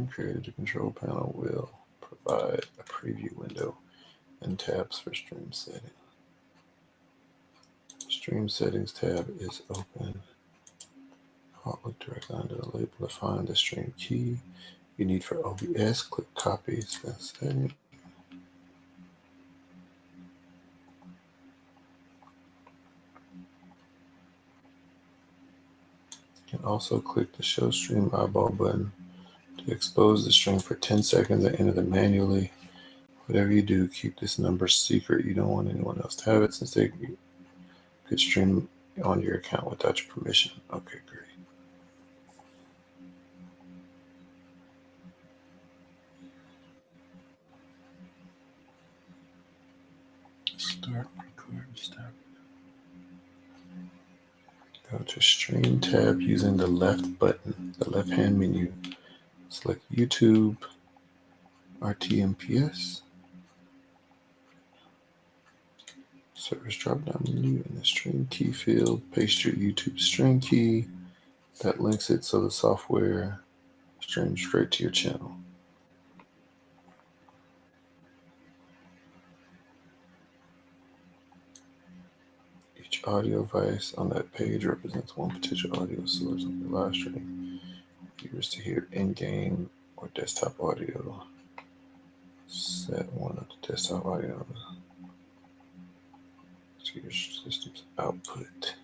created, the control panel will provide a preview window and tabs for stream settings. Stream settings tab is open. Look directly under the label to find the stream key you need for OBS. Click copies and setting. You can also click the show stream eyeball button to expose the stream for 10 seconds and enter them manually. Whatever you do, keep this number secret. You don't want anyone else to have it since they could stream on your account without your permission. Okay, great. Start recording. Start. Go to Stream tab using the left button, the left-hand menu. Select YouTube, RTMPS. Service drop-down menu in the stream key field. Paste your YouTube stream key. That links it so the software streams straight to your channel. Each audio device on that page represents one potential audio source of your live stream. Viewers to hear in-game or desktop audio. Set one of the desktop audio to your system's output.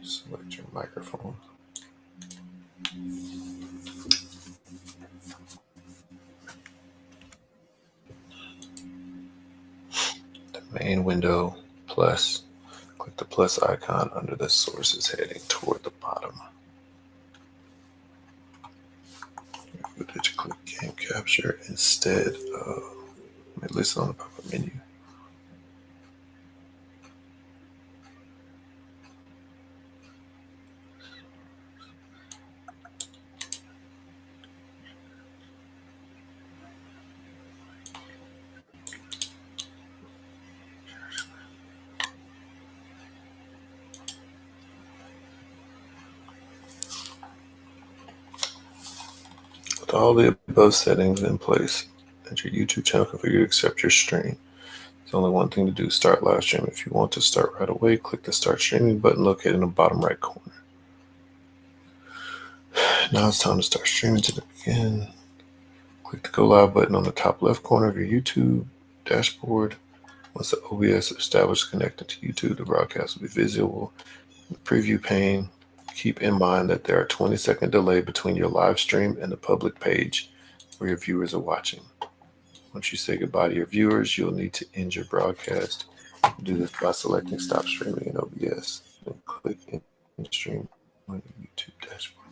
Select your microphone. The main window plus. Click the plus icon under the sources heading toward the bottom. Click game capture instead of list on the pop-up menu. With all the above settings in place and your YouTube channel configured to accept your stream, there's only one thing to do: start live stream. If you want to start right away, click the start streaming button located in the bottom right corner. Now it's time to start streaming to begin. Click the go live button on the top left corner of your YouTube dashboard. Once the OBS is established connected to YouTube, the broadcast will be visible in the preview pane. Keep in mind that there are 20-second delay between your live stream and the public page where your viewers are watching. Once you say goodbye to your viewers, you'll need to end your broadcast. Do this by selecting stop streaming in OBS and click end stream on your YouTube dashboard.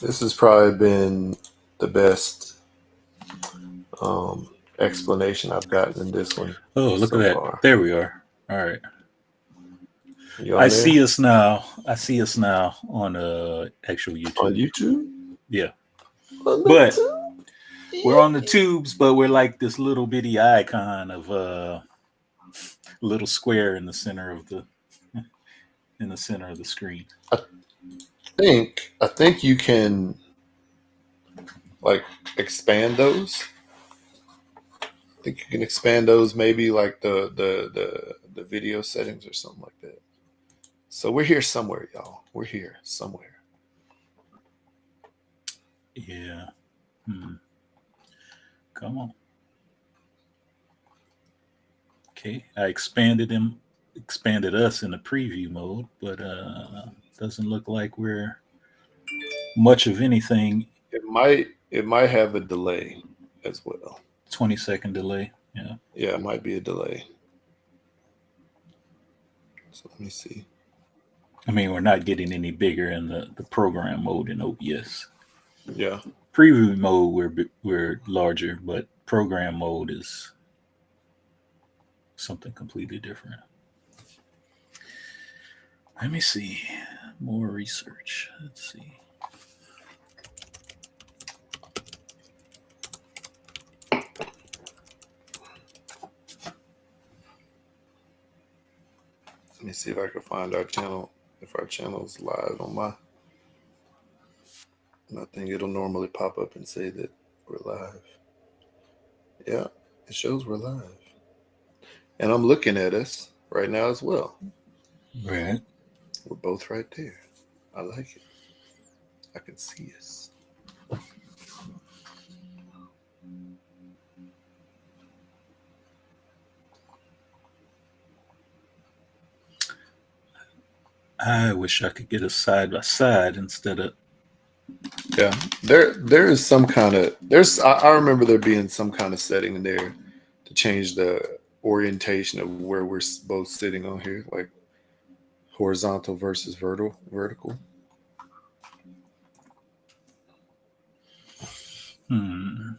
This has probably been the best explanation I've gotten in this one. Oh, look at that. Far. There we are. All right. I see us now. I see us now on actual YouTube. On YouTube? Yeah. But we're on the tubes, but we're like this little bitty icon of a little square in the center of the screen. I think you can like expand those. I think you can expand those, maybe like the video settings or something like that. So we're here somewhere, y'all. We're here somewhere. Yeah. Come on. Okay, I expanded us in the preview mode, but doesn't look like we're much of anything. It might have a delay as well. 20-second delay. Yeah. Yeah, it might be a delay. So let me see. I mean, we're not getting any bigger in the program mode in OBS. Yeah. Preview mode, we're larger, but program mode is something completely different. Let me see. More research. Let's see. me see if I can find our channel. If our channel's live on my thing, it'll normally pop up and say that we're live. Yeah, it shows we're live. And I'm looking at us right now as well. Right. We're both right there. I like it. I can see us. I wish I could get a side by side instead of. Yeah, there is some kind of I remember there being some kind of setting in there to change the orientation of where we're both sitting on here, like horizontal versus vertical. Hmm.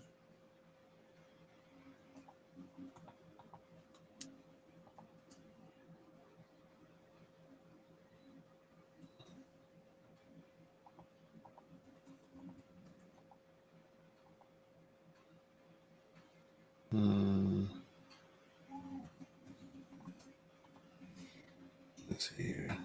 Hmm. Let's see here.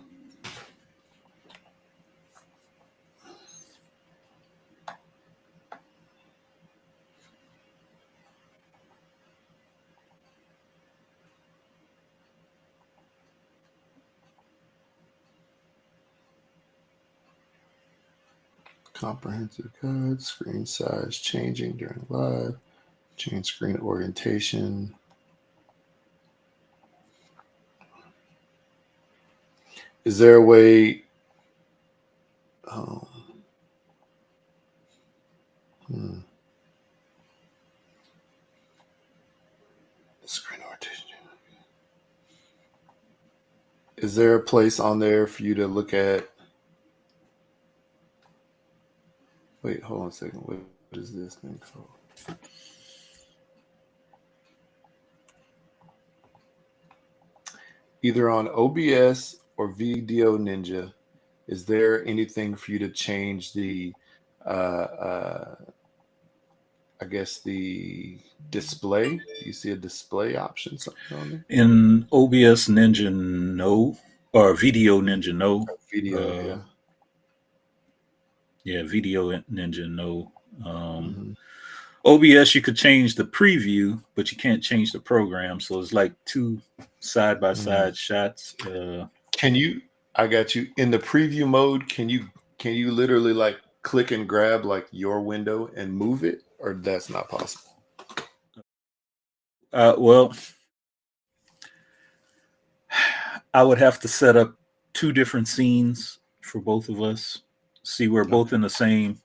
Comprehensive guide, screen size changing during live, change screen orientation. Is there a way? Um, hmm. Screen orientation. Is there a place on there for you to look at? Wait, hold on a second. What is this thing called? Either on OBS or Video Ninja, is there anything for you to change the, I guess the display? You see a display option something on there? In OBS Ninja, no, or Video Ninja, no. Video, Uh, yeah. yeah, Video Ninja, no. Mm-hmm. OBS, you could change the preview, but you can't change the program. So it's like two side by Mm. side shots. Can you? I got you in the preview mode. Can you literally like click and grab like your window and move it, or that's not possible? Well, I would have to set up two different scenes for both of us. See, we're both Okay. in the same.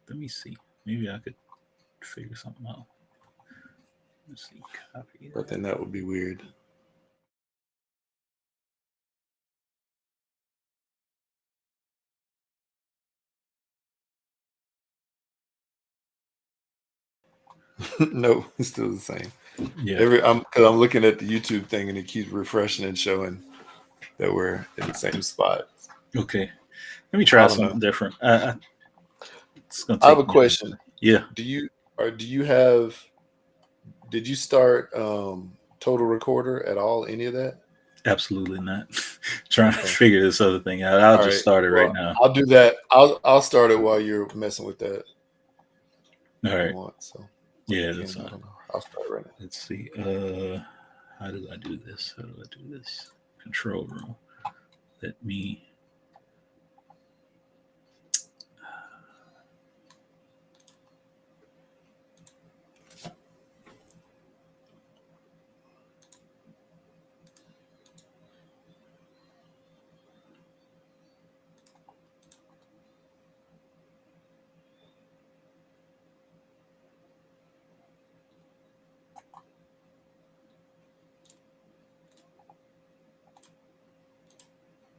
Let me see. Maybe I could figure something out. Let's see. Copy But that. then that would be weird. No, it's still the same. Yeah. Because I'm looking at the YouTube thing and it keeps refreshing and showing that we're in the same spot. Okay. Let me try I don't know. something different. It's gonna I have take a me a minute. question. Yeah, Do you or do you have? Did you start Total Recorder at all? Any of that? absolutely not. Trying to Okay. figure this other thing out. I'll All just right. start it right Well, now. I'll do that. I'll start it while you're messing with that All if you right. want. So, or you Yeah, can. that's I fine. don't know. I'll start it right now. Let's see. How do I do this? How do I do this? Control room. Let me.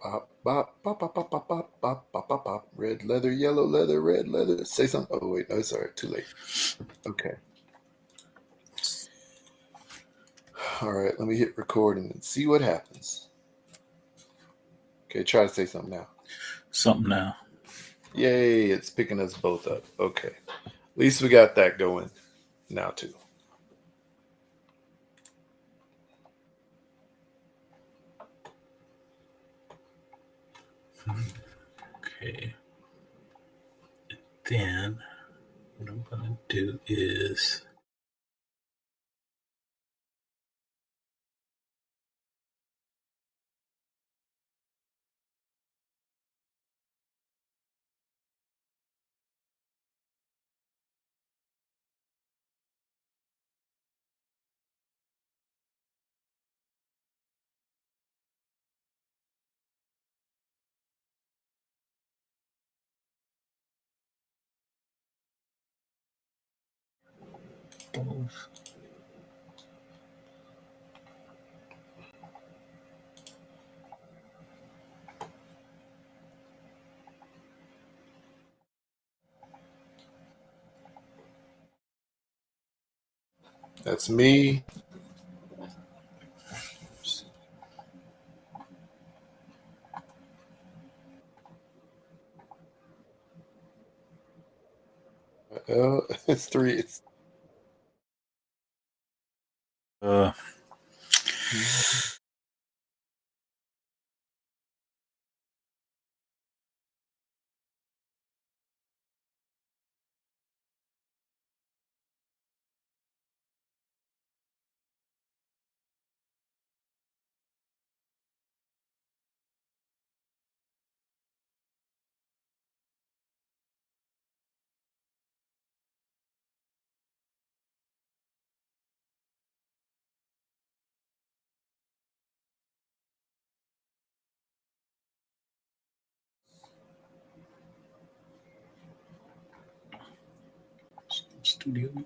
Bop, bop, bop, bop, bop, bop, bop, bop, bop, bop, bop. Red leather, yellow leather, red leather. Say something. Oh wait, no, sorry, too late. Okay. All right, let me hit record and see what happens. Okay, try to say something now. Something now. Yay, it's picking us both up. Okay. At least we got that going now too. Okay. Then what I'm gonna do is both. That's me. It's three. It's Uh, studio mode.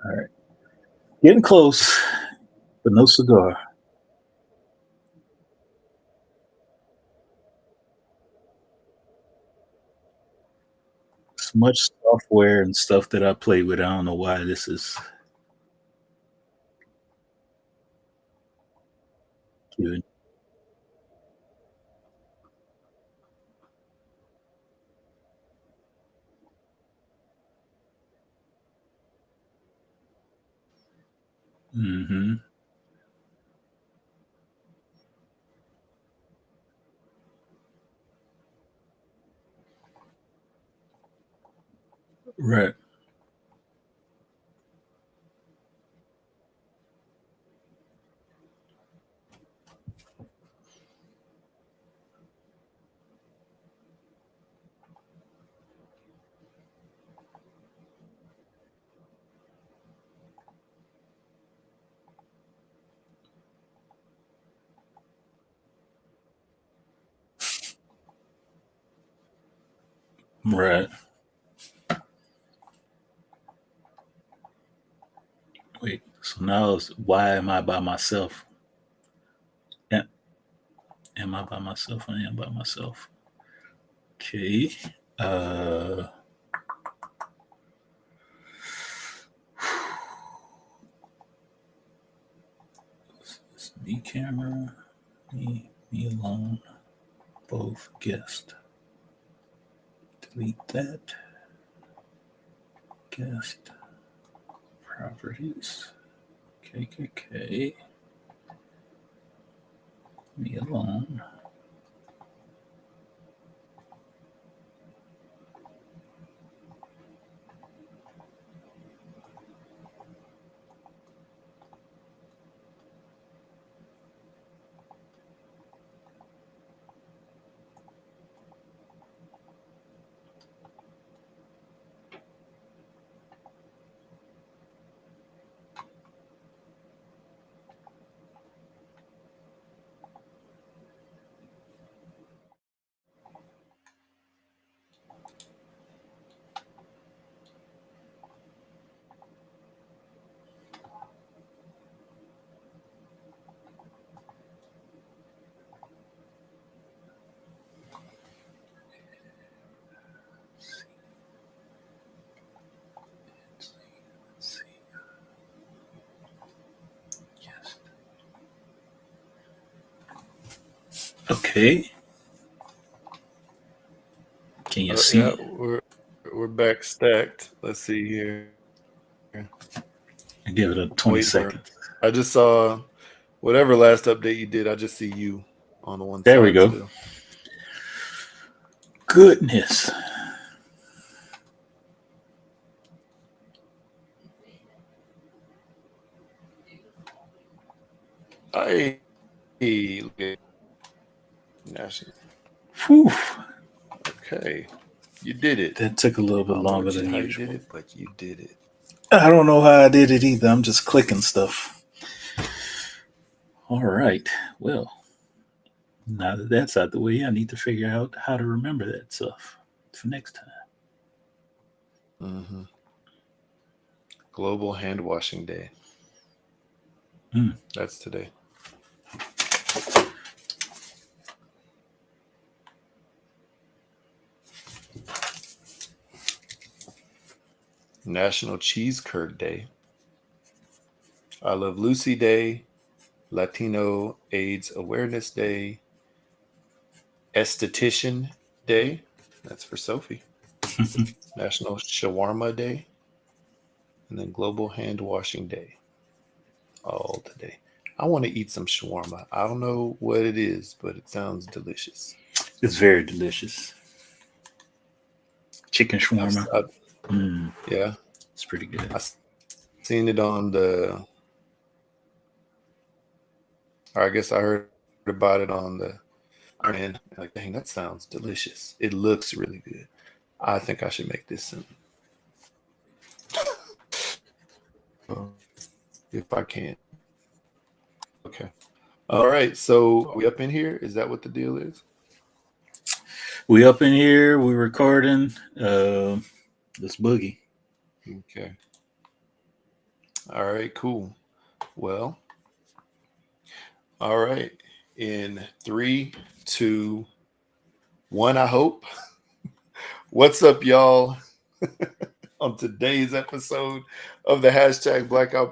All right. Getting close, but no cigar. It's much software and stuff that I play with. I don't know why this is good. Mm-hmm. Right. Right. Wait. So now it's why am I by myself? Am, am I by myself? I am by myself. Okay. Uh it's me camera, me alone, both guest. Delete that. Guest properties. KKK. Me alone. Okay. Can you Yeah, see? we're back stacked. Let's see here. I give it a I'm 20 waiting for. seconds. I just saw whatever last update you did. I just see you on the one There we side go. still. Goodness. Hey, look at national. Whew. Okay, you did it. That took a little I bit don't know longer what than how you did usual. it, but you did it. I don't know how I did it either. I'm just clicking stuff. All right. Well, now that that's out the way, I need to figure out how to remember that stuff for next time. Hmm. Global Hand Washing Day. Mm. That's today. National Cheese Curd Day. I Love Lucy Day. Latino AIDS Awareness Day. Esthetician Day. That's for Sophie. National Shawarma Day. And then Global Hand Washing Day. All today. I want to eat some shawarma. I don't know what it is, but it sounds delicious. It's very delicious. Chicken I've, shawarma. I, Mm. yeah, It's pretty good. I seen it on the. Or I guess I heard about it on the Iron Man. Like, dang, that sounds delicious. It looks really good. I think I should make this soon if I can. Okay. All right. So are we up in here? Is that what the deal is? We up in here. We recording. This boogie. Okay. All right. Cool. Well. All right. In three, two, one. I hope. What's up, y'all? On today's episode of the hashtag Blackout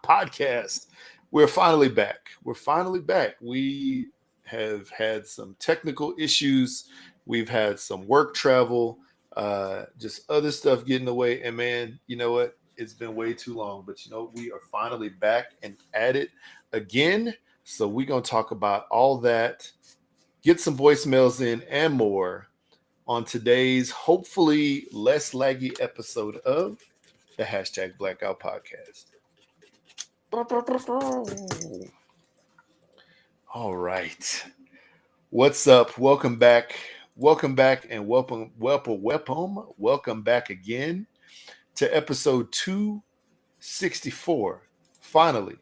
podcast. We're finally back. We're finally back. We have had some technical issues. We've had some work travel, just other stuff getting away. And man, you know what? It's been way too long, but you know, we are finally back and at it again. So we're going to talk about all that, get some voicemails in and more on today's hopefully less laggy episode of the hashtag Blackout podcast. All right. What's up? Welcome back. Welcome back and welcome back again to episode 264, finally,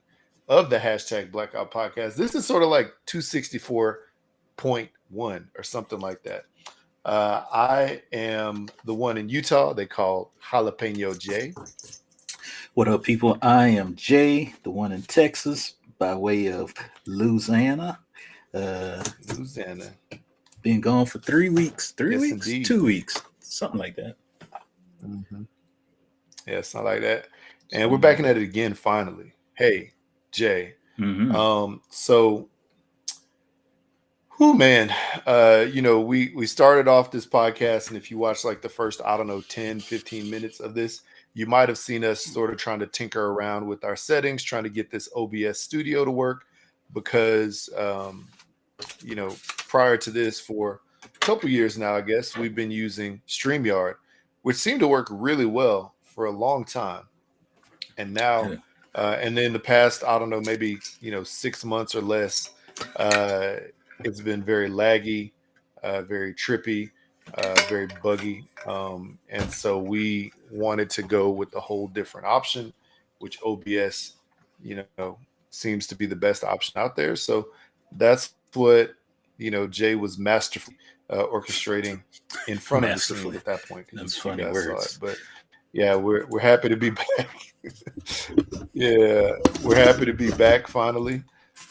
of the hashtag Blackout podcast. This is sort of like 264.1 or something like that. I am the one in Utah they call Jalapeno J. What up, people? I am Jay, the one in Texas, by way of Louisiana. Louisiana. Been gone for 3 weeks. 3 weeks? Indeed. 2 weeks? Something like that. Mm-hmm. Yeah, it's not like that. And we're back at it again finally. Hey, Jay. Mm-hmm. So who man, we started off this podcast, and if you watch like the first, I don't know, 10, 15 minutes of this, you might have seen us sort of trying to tinker around with our settings, trying to get this OBS studio to work because prior to this for a couple years now, I guess, we've been using StreamYard, which seemed to work really well for a long time. And now, Yeah. and then the past, I don't know, maybe, 6 months or less, it's been very laggy, very trippy, very buggy. And so we wanted to go with a whole different option, which OBS, seems to be the best option out there. So that's what, Jay was masterfully orchestrating in front of the screen Masterfully. at that point, because That's you funny guys saw it. words. But yeah, we're happy to be back. Yeah, we're happy to be back finally.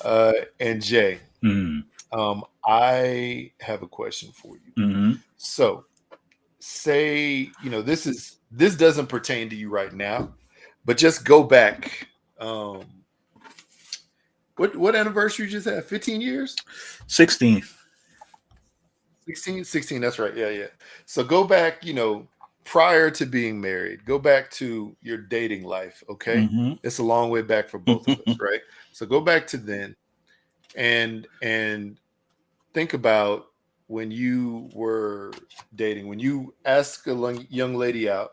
And Jay, Mm. I have a question for you. Mm-hmm. So, say this doesn't pertain to you right now, but just go back What anniversary you just had? 15 years? 16. 16? 16, that's right. Yeah. So go back, prior to being married, go back to your dating life, okay? Mm-hmm. It's a long way back for both of us, right? So go back to then and think about when you were dating, when you ask a young lady out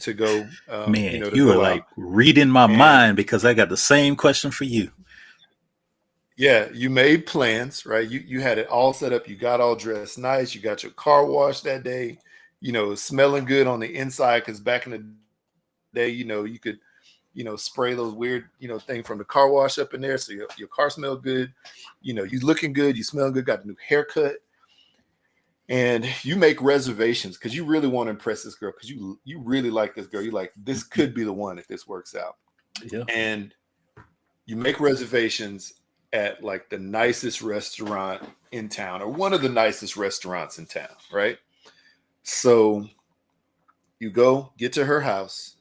to go, Man, to you were go like out, reading my and mind because I got the same question for you. yeah, you made plans, right? You had it all set up. You got all dressed nice. You got your car washed that day. Smelling good on the inside because back in the day, you could, spray those weird, thing from the car wash up in there, so your car smelled good. You looking good. You smell good. Got a new haircut, and you make reservations because you really want to impress this girl because you really like this girl. You like this could be the one if this works out, Yeah. and you make reservations at like the nicest restaurant in town or one of the nicest restaurants in town, right? So you go get to her house,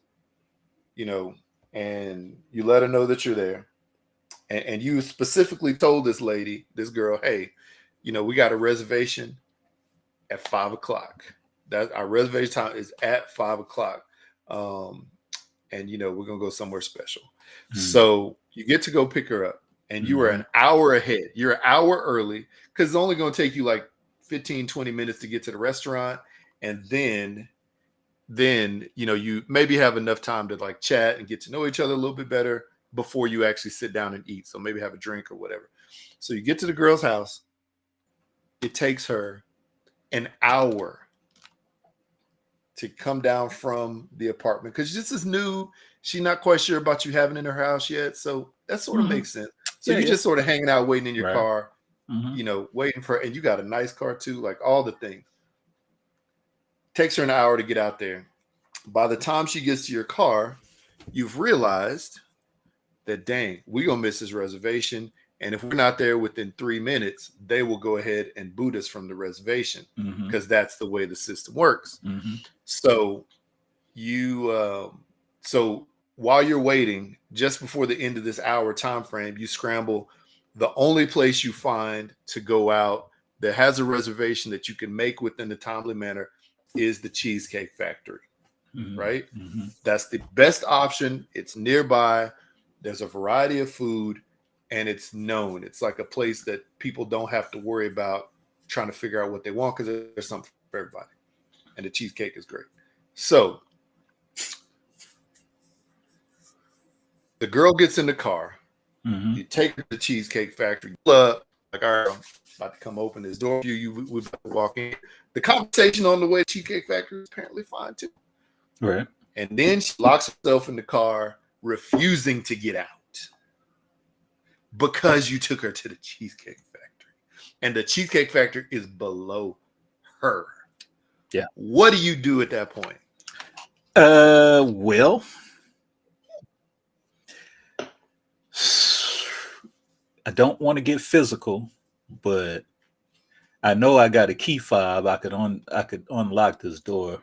you know, and you let her know that you're there. And you specifically told this lady, this girl, hey, we got a reservation at 5 o'clock. That our reservation time is at 5 o'clock. Um, and we're gonna go somewhere special. So you get to go pick her up, and you are Mm-hmm. an hour ahead. You're an hour early because it's only gonna take you like 15, 20 minutes to get to the restaurant, and then you maybe have enough time to like chat and get to know each other a little bit better before you actually sit down and eat. So maybe have a drink or whatever. So you get to the girl's house. It takes her an hour to come down from the apartment because this is new. She's not quite sure about you having in her house yet. So that sort of Mm-hmm. makes sense. So Yeah, you yeah. just sort of hanging out, waiting in your Right. car, Mm-hmm. waiting for, and you got a nice car too, like all the things. Takes her an hour to get out there. By the time she gets to your car, you've realized that, dang, we're going to miss this reservation. And if we're not there within 3 minutes, they will go ahead and boot us from the reservation Mm-hmm. because that's the way the system works. Mm-hmm. So so while you're waiting, just before the end of this hour time frame, you scramble. The only place you find to go out that has a reservation that you can make within the timely manner is the Cheesecake Factory, right? Mm-hmm. That's the best option. It's nearby. There's a variety of food, and it's known. It's like a place that people don't have to worry about trying to figure out what they want because there's something for everybody. And the cheesecake is great. So the girl gets in the car. Mm-hmm. You take her to the Cheesecake Factory. Like, all right, I'm about to come open this door for you. We about to walk in. The conversation on the way to Cheesecake Factory is apparently fine too. Right. And then she locks herself in the car, refusing to get out because you took her to the Cheesecake Factory. And the Cheesecake Factory is below her. Yeah. What do you do at that point? Well, I don't want to get physical, but I know I got a key fob. I could unlock this door.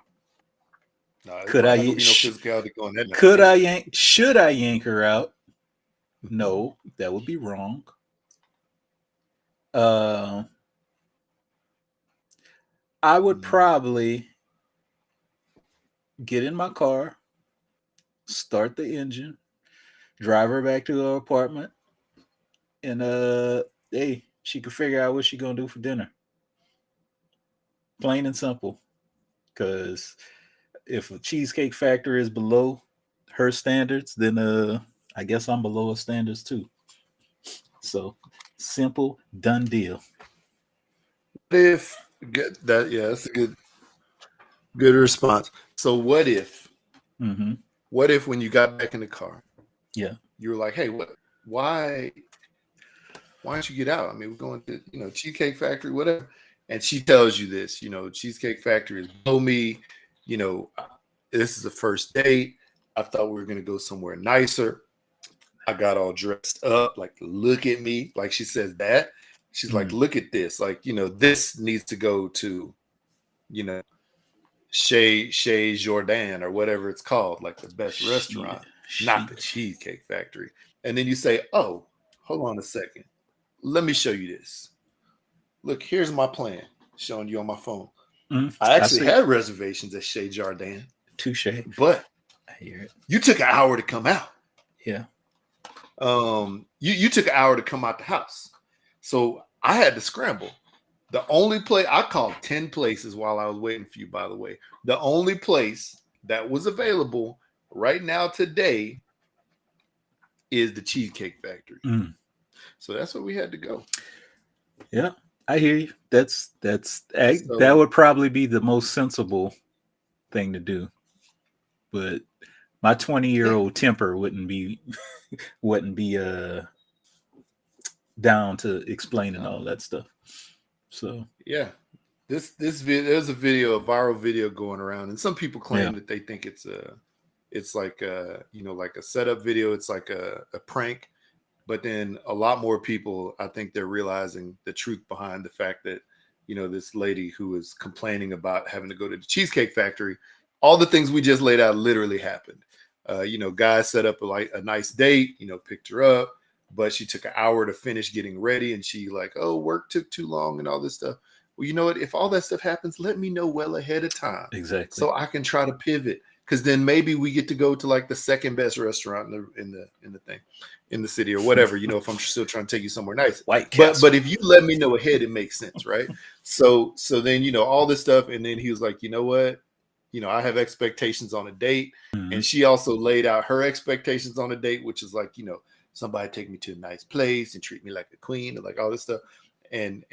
No, there's Could probably I not gonna y- be no sh- physicality going that night. could I yank should I yank her out? No, that would be wrong. Uh, I would probably get in my car, start the engine, drive her back to her apartment, and hey, she can figure out what she gonna do for dinner. Plain and simple. Because if a cheesecake factory is below her standards, then I guess I'm below her standards too. So simple, done deal. If get that, yeah, that's a good response. So Mm-hmm. what if when you got back in the car, Yeah. you were like, hey, why don't you get out? I mean, we're going to, Cheesecake Factory, whatever. And she tells you this, Cheesecake Factory is below me, you know, this is the first date. I thought we were going to go somewhere nicer. I got all dressed up, like, look at me. Like she says that. She's like, Mm. look at this. Like, this needs to go to, you know, Chez Jordan or whatever it's called, like the best She, restaurant, not she, the Cheesecake Factory. And then you say, oh. hold on a second. Let me show you this. Look, here's my plan. Showing you on my phone. I I actually see. had reservations at Chez Jardin, Touche. but I hear it. you took an hour to come out. Yeah. You took an hour to come out the house, so I had to scramble. The only place I called 10 places while I was waiting for you. By the way, the only place that was available right now today is the Cheesecake Factory. So that's where we had to go. Yeah, I hear you. That So would probably be the most sensible thing to do. But my 20-year yeah, old temper wouldn't be down to explaining all that stuff. So yeah. There's a viral video going around, and some people yeah, claim that they think it's like like a setup video. It's like a prank. But then a lot more people, I think they're realizing the truth behind the fact that, this lady who was complaining about having to go to the Cheesecake Factory, all the things we just laid out literally happened. Guys set up a nice date, picked her up, but she took an hour to finish getting ready, and she like, oh, work took too long and all this stuff. Well, you know what? If all that stuff happens, let me know well ahead of time exactly. so I can try to pivot. Because then maybe we get to go to like the second best restaurant in the city or whatever. If I'm still trying to take you somewhere nice. White But Castle. if you let me know ahead, it makes sense, right? So then all this stuff, and then he was like, you know what? I have expectations on a date, Mhm. and she also laid out her expectations on a date, which is like somebody take me to a nice place and treat me like a queen and like all this stuff, and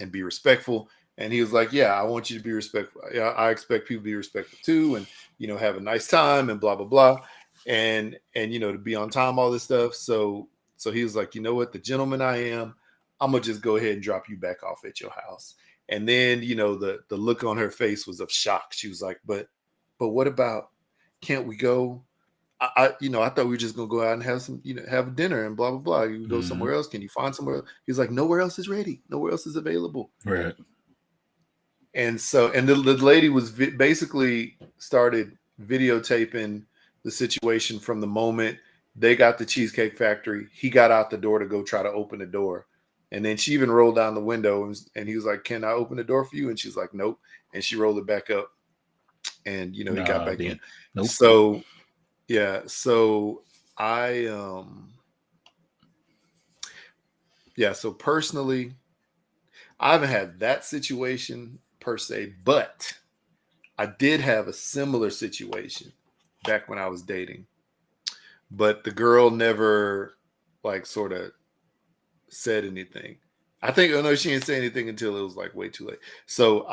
be respectful. And he was like, yeah, I want you to be respectful. Yeah, I expect people to be respectful too, and have a nice time and blah blah blah, and to be on time, all this stuff. So he was like, you know what, the gentleman I am, I'm gonna just go ahead and drop you back off at your house. And then the look on her face was of shock. She was like, but what about, can't we go? I thought we were just gonna go out and have some, have dinner and blah blah blah. You can go Mhm. somewhere else. Can you find somewhere else? He's like, nowhere else is ready. Nowhere else is available. Right. And so, and the lady was basically started videotaping the situation from the moment they got the Cheesecake Factory. He got out the door to go try to open the door. And then she even rolled down the window, and he was like, can I open the door for you? And she's like, nope. And she rolled it back up, and, he got Nah, back in. then nope. So, yeah. So I, yeah. So personally, I haven't had that situation per se, but I did have a similar situation back when I was dating, but the girl never like sort of said anything. I think, oh no, she didn't say anything until it was like way too late. So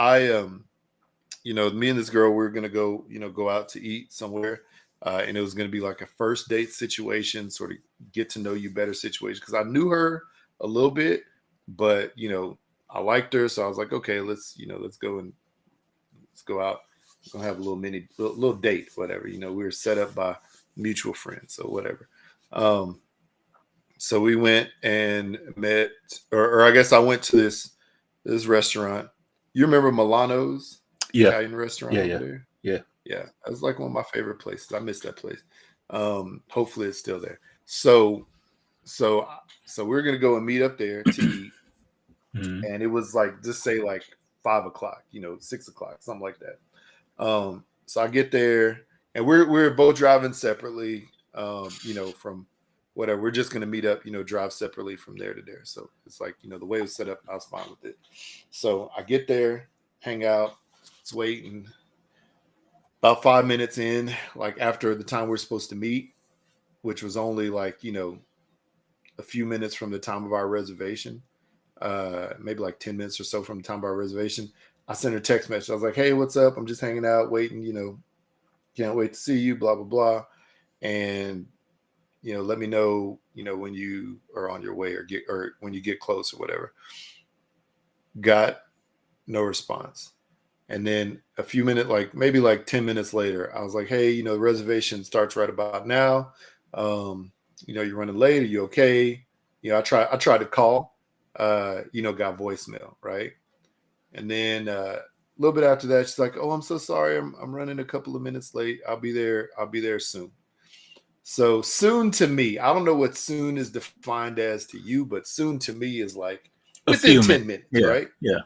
me and this girl, we were gonna go, go out to eat somewhere, and it was gonna be like a first date situation, sort of get to know you better situation, because I knew her a little bit, but I liked her, so I was like, okay, let's go and let's go out. We're gonna have a little date, whatever. We were set up by mutual friends, so whatever. Um, so we went and met, or I guess I went to this restaurant. You remember Milano's Yeah. Italian restaurant Yeah. over Yeah. there? Yeah. Yeah, that was like one of my favorite places. I miss that place. Hopefully it's still there. So so we're gonna go and meet up there to eat, Mhm. and it was like, just say like 5 o'clock, 6 o'clock, something like that. So I get there, and we're both driving separately. From whatever, we're just gonna meet up, drive separately from there to there. So it's like, the way it was set up, I was fine with it. So I get there, hang out, it's waiting. About 5 minutes in, like after the time we're supposed to meet, which was only like, a few minutes from the time of our reservation, maybe like 10 minutes or so from the time of our reservation, I sent her a text message. I was like, hey, what's up? I'm just hanging out, waiting, can't wait to see you, blah, blah, blah. And, let me know, when you are on your way, or when you get close or whatever. Got no response. And then a few minutes, like maybe like 10 minutes later, I was like, hey, the reservation starts right about now. You're running late. Are you okay? I tried to call, got voicemail, right? And then a little bit after that, she's like, oh, I'm so sorry. I'm running a couple of minutes late. I'll be there soon. So soon to me, I don't know what soon is defined as to you, but soon to me is like A within few 10 minutes. minutes, Yeah, right? yeah,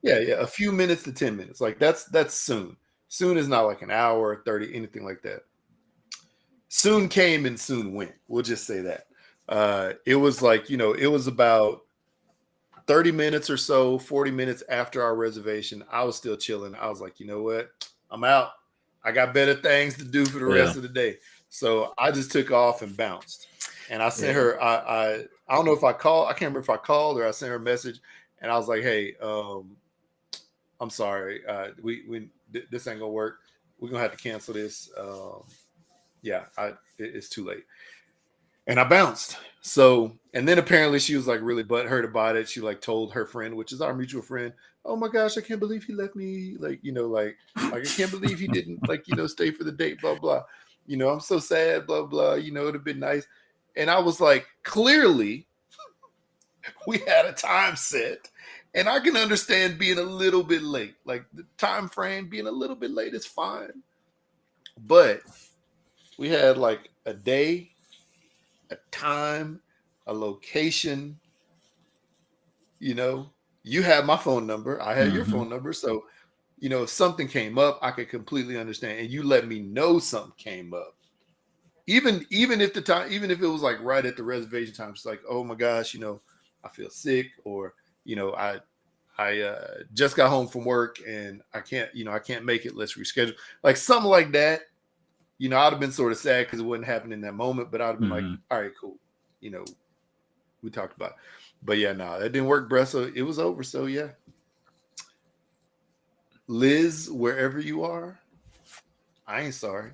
Yeah, a few minutes to 10 minutes. Like that's soon. Soon is not like an hour, 30, anything like that. Soon came and soon went. We'll just say that. It was like, it was about 30 minutes or so, 40 minutes after our reservation. I was still chilling. I was like, you know what? I'm out. I got better things to do for the yeah, rest of the day. So I just took off and bounced. And I sent yeah. her, I don't know if I called, I can't remember if I called or I sent her a message. And I was like, hey, I'm sorry. This ain't gonna work. We're gonna have to cancel this. Yeah, it's too late. And I bounced. So, and then apparently she was like really butthurt about it. She like told her friend, which is our mutual friend, "Oh my gosh, I can't believe he left me. Like, like I can't believe he didn't like, stay for the date, blah, blah. I'm so sad, blah, blah. It'd have been nice." And I was like, clearly we had a time set. And I can understand being a little bit late. Like the time frame being a little bit late is fine. But we had like a day, a time, a location. you know, you have my phone number. I have your Hmm. phone number. So, if something came up, I could completely understand. And you let me know something came up. Even if the time, even if it was like right at the reservation time, it's like, oh my gosh, I feel sick, or, I just got home from work and I can't make it. Let's reschedule. Like something like that. I'd have been sort of sad because it wouldn't happen in that moment, but I'd have been like, Hmm. all right, cool. You know, we talked about it. But yeah, no, that didn't work, bruh. So it was over. So yeah. Liz, wherever you are, I ain't sorry.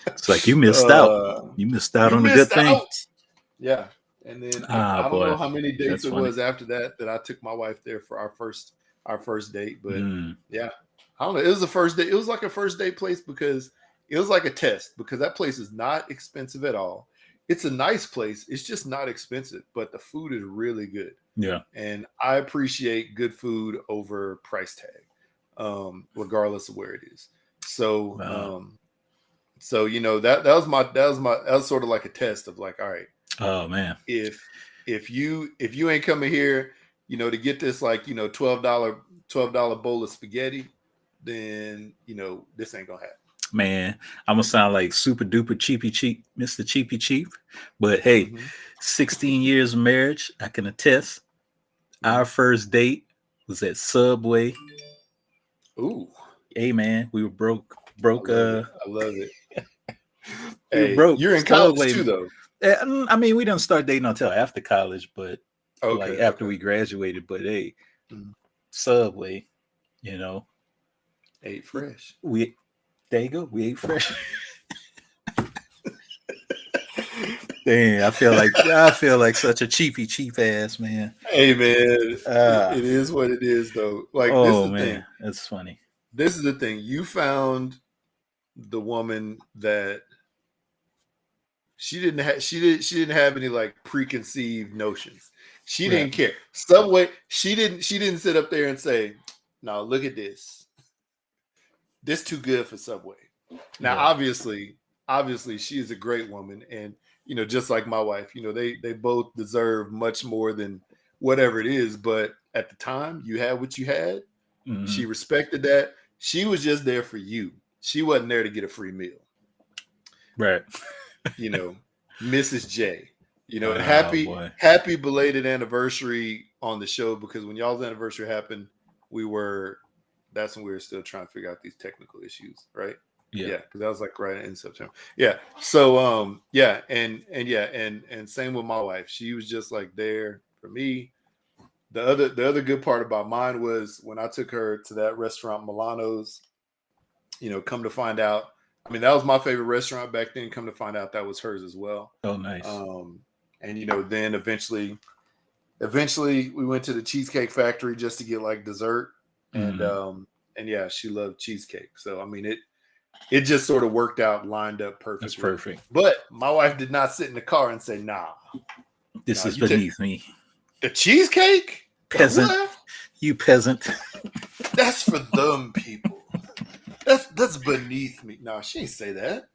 It's like you missed out. Uh, You missed out you on a missed good thing. out. Yeah. And then Ah, I don't know boy, how many dates that's it funny. was after that I took my wife there for our first date. But Mm, yeah, I don't know. It was the first date. It was like a first date place because it was like a test because that place is not expensive at all. It's a nice place. It's just not expensive, but the food is really good. yeah. And I appreciate good food over price tag, regardless of where it is. So, Wow. that was sort of like a test of like, all right, Oh man, if if you ain't coming here, to get this like $12 bowl of spaghetti, then this ain't gonna happen. man, I'm gonna sound like super duper cheapy cheap, Mr. Cheapy Cheap, but hey, Hmm. 16 years of marriage, I can attest. Our Hmm. first date was at Subway. Ooh, Hey man, we were broke, I broke. love it. I love it. We were Hey, broke. you're in college Subway. too, though. I mean, we didn't start dating until after college, but Okay, like after okay. we graduated. But hey, Mhm. Subway, you know, Ate fresh. we there you go. We ate fresh. Dang, I feel like such a cheapy cheap ass man. Hey man, Uh it is what it is though. Like this is oh the man, thing. that's funny. This is the thing. You found the woman that she didn't have any like preconceived notions. She Right. didn't care. Subway, she didn't sit up there and say, "No, look at this. This too good for Subway." Now, Yeah. obviously, she is a great woman, and just like my wife, they both deserve much more than whatever it is. But at the time, you had what you had. Hmm. She respected that. She was just there for you. She wasn't there to get a free meal. Right. You know, Mrs. J. And Oh boy. happy belated anniversary on the show because when y'all's anniversary happened, we were that's when we were still trying to figure out these technical issues, right? Yeah. Yeah, because that was like right in September. Yeah. So yeah, and same with my wife. She was just like there for me. The other good part about mine was when I took her to that restaurant Milano's, come to find out. I mean, that was my favorite restaurant back then. Come to find out that was hers as well. Oh nice. Um, and then eventually we went to the Cheesecake Factory just to get like dessert. And Hmm. and yeah, she loved cheesecake. So I mean it just sort of worked out, lined up That's perfectly. perfect. But my wife did not sit in the car and say, This nah, is you take beneath me. the cheesecake? The Peasant. what? You peasant. That's for them people. That's beneath me. No, she ain't say that.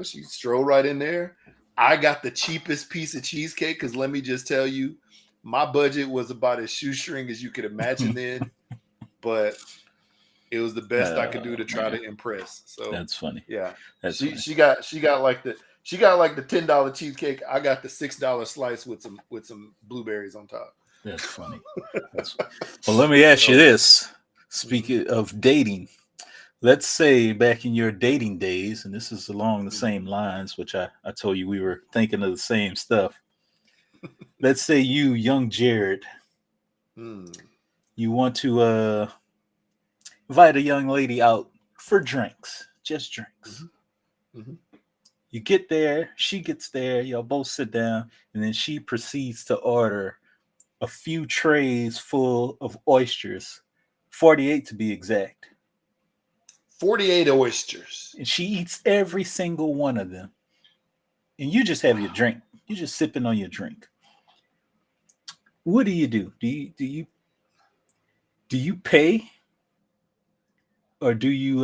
She strolled right in there. I got the cheapest piece of cheesecake because let me just tell you, my budget was about as shoestring as you could imagine then, but it was the best I could do to try Man, to impress. So that's funny. yeah, That's she funny. she got she got like the $10 cheesecake. I got the $6 slice with some blueberries on top. That's funny. That's well. Let me ask you So this. mhm, Speaking of dating, let's say back in your dating days, and this is along the mhm, same lines, which I told you we were thinking of the same stuff. Let's say you, young Jared, mm, you want to invite a young lady out for drinks, just drinks. mhm, mhm. You get there, she gets there, y'all both sit down, and then she proceeds to order a few trays full of oysters, 48 to be exact. 48 oysters. And she eats every single one of them. And you just have your Wow. drink. You're just sipping on your drink. What do you do? Do you pay or do you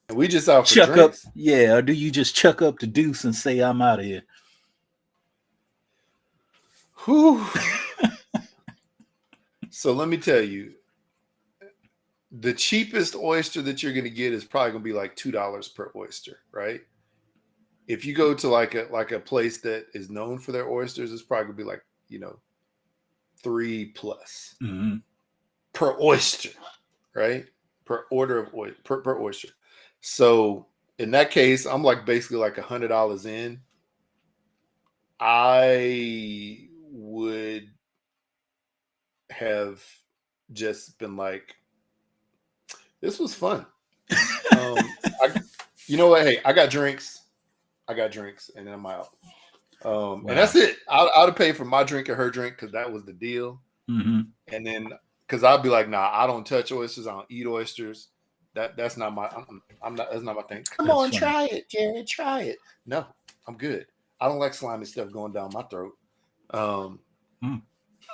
And we just out for chuck up? drinks. Yeah, or do you just chuck up the deuce and say I'm out of here? Whew. So let me tell you, the cheapest oyster that you're going to get is probably going to be like $2 per oyster, right? If you go to like a place that is known for their oysters, it's probably going to be like, 3 plus Mm-hmm. per oyster, right? Per order of oyster per oyster. So in that case, I'm like basically like $100 in. I would have just been like, this was fun. I, you know what? Hey, I got drinks. And then I'm out. And Wow. that's it. I'd have paid for my drink and her drink because that was the deal. Mm-hmm. And then because I'd be like, nah, I don't touch oysters. I don't eat oysters. That's not my. I'm not. That's not my thing. Come That's on, funny. try it, Jared. Try it. No, I'm good. I don't like slimy stuff going down my throat. Um,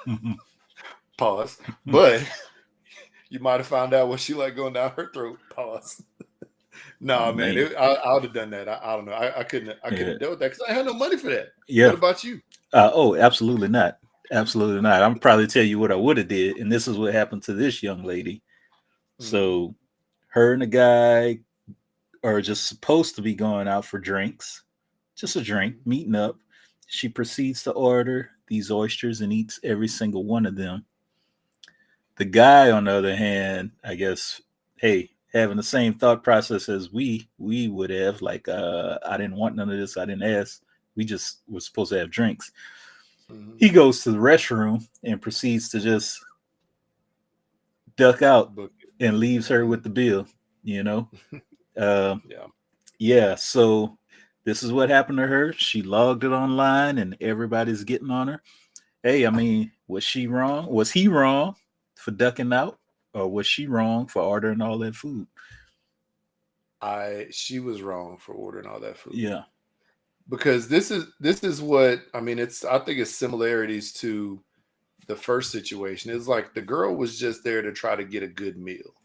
Mm-hmm. pause. But you might have found out what she like going down her throat. Pause. Oh No, man, man. I would have done that. I don't know. I couldn't. I couldn't Yeah. have dealt with that because I had no money for that. Yeah. What about you? Oh, absolutely not. Absolutely not. I'm probably tell you what I would have did, and this is what happened to this young lady. Mm, So, her and the guy are just supposed to be going out for drinks, just a drink, mm, meeting up. She proceeds to order these oysters and eats every single one of them. The guy, on the other hand, I guess, hey, having the same thought process as we would have, like, I didn't want none of this, I didn't ask. We just were supposed to have drinks. mm, He goes to the restroom and proceeds to just duck out book and leaves it. her with the bill. You know, uh, Yeah. yeah. So this is what happened to her. She logged it online, and everybody's getting on her. Hey, I mean, was she wrong? Was he wrong for ducking out, or was she wrong for ordering all that food? She was wrong for ordering all that food Yeah. because this is what I mean. I think it's similarities to the first situation. It's like the girl was just there to try to get a good meal,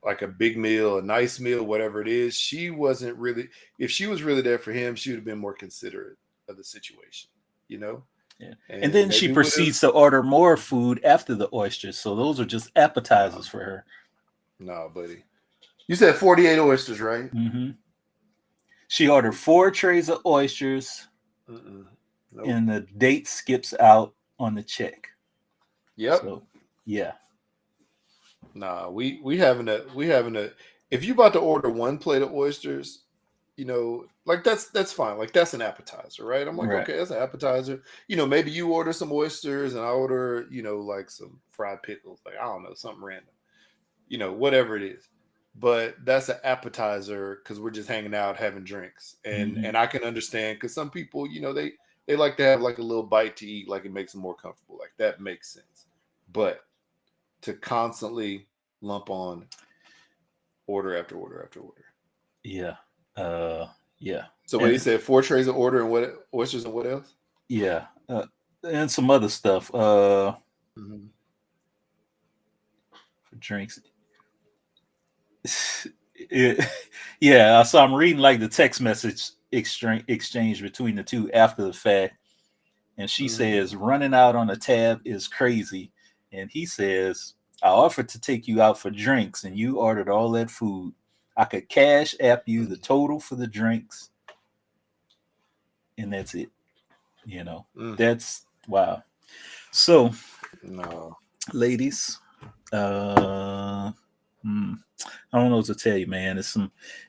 like a big meal, a nice meal, whatever it is. She wasn't really. If she was really there for him, she would have been more considerate of the situation, you know, Yeah. And and then she maybe would have. proceeds to order more food after the oysters. So those are just No, appetizers for her. no, buddy. You said 48 oysters, right? Hmm. She ordered 4 trays of oysters, Mm-mm. Nope. and the date skips out on the check. Yep. So, yeah. Nah, we having a if you about to order one plate of oysters, like that's fine. Like that's an appetizer, right? I'm like, Right. okay, that's an appetizer. Maybe you order some oysters and I order, like some fried pickles, like I don't know, something random. Whatever it is. But that's an appetizer because we're just hanging out having drinks. And Hmm. and I can understand because some people, they like to have like a little bite to eat, like it makes them more comfortable. Like that makes sense. But to constantly lump on order after order after order. Yeah. Uh, yeah. So what he And said, 4 trays of order and what oysters and what else? yeah. And some other stuff. Hmm. For drinks. Yeah. So I'm reading like the text message exchange between the two after the fact, and she Mm-hmm. says running out on a tab is crazy, and he says I offered to take you out for drinks, and you ordered all that food. I could cash app you the total for the drinks, and that's it. You know, Mm. that's wow. So, No. ladies, uh, hmm, I don't know what to tell you, man.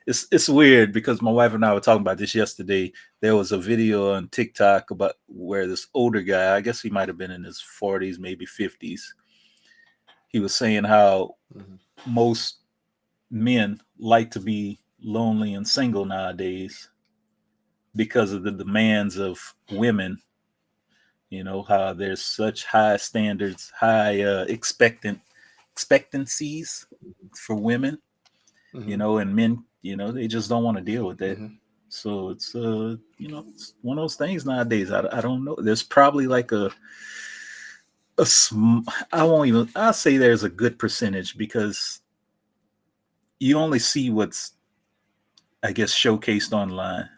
It's weird because my wife and I were talking about this yesterday. There was a video on TikTok about where this older guy, I guess he might have been in his 40s, maybe 50s. He was saying how Mm-hmm. most men like to be lonely and single nowadays because of the demands of women. You know how there's such high standards, high expectancies for women, you Mm-hmm. know, and men, you know, they just don't want to deal with that. Mm-hmm. So it's you know, it's one of those things nowadays. I don't know. There's probably like I won't even. I'll say there's a good percentage because you only see what's, I guess, showcased online.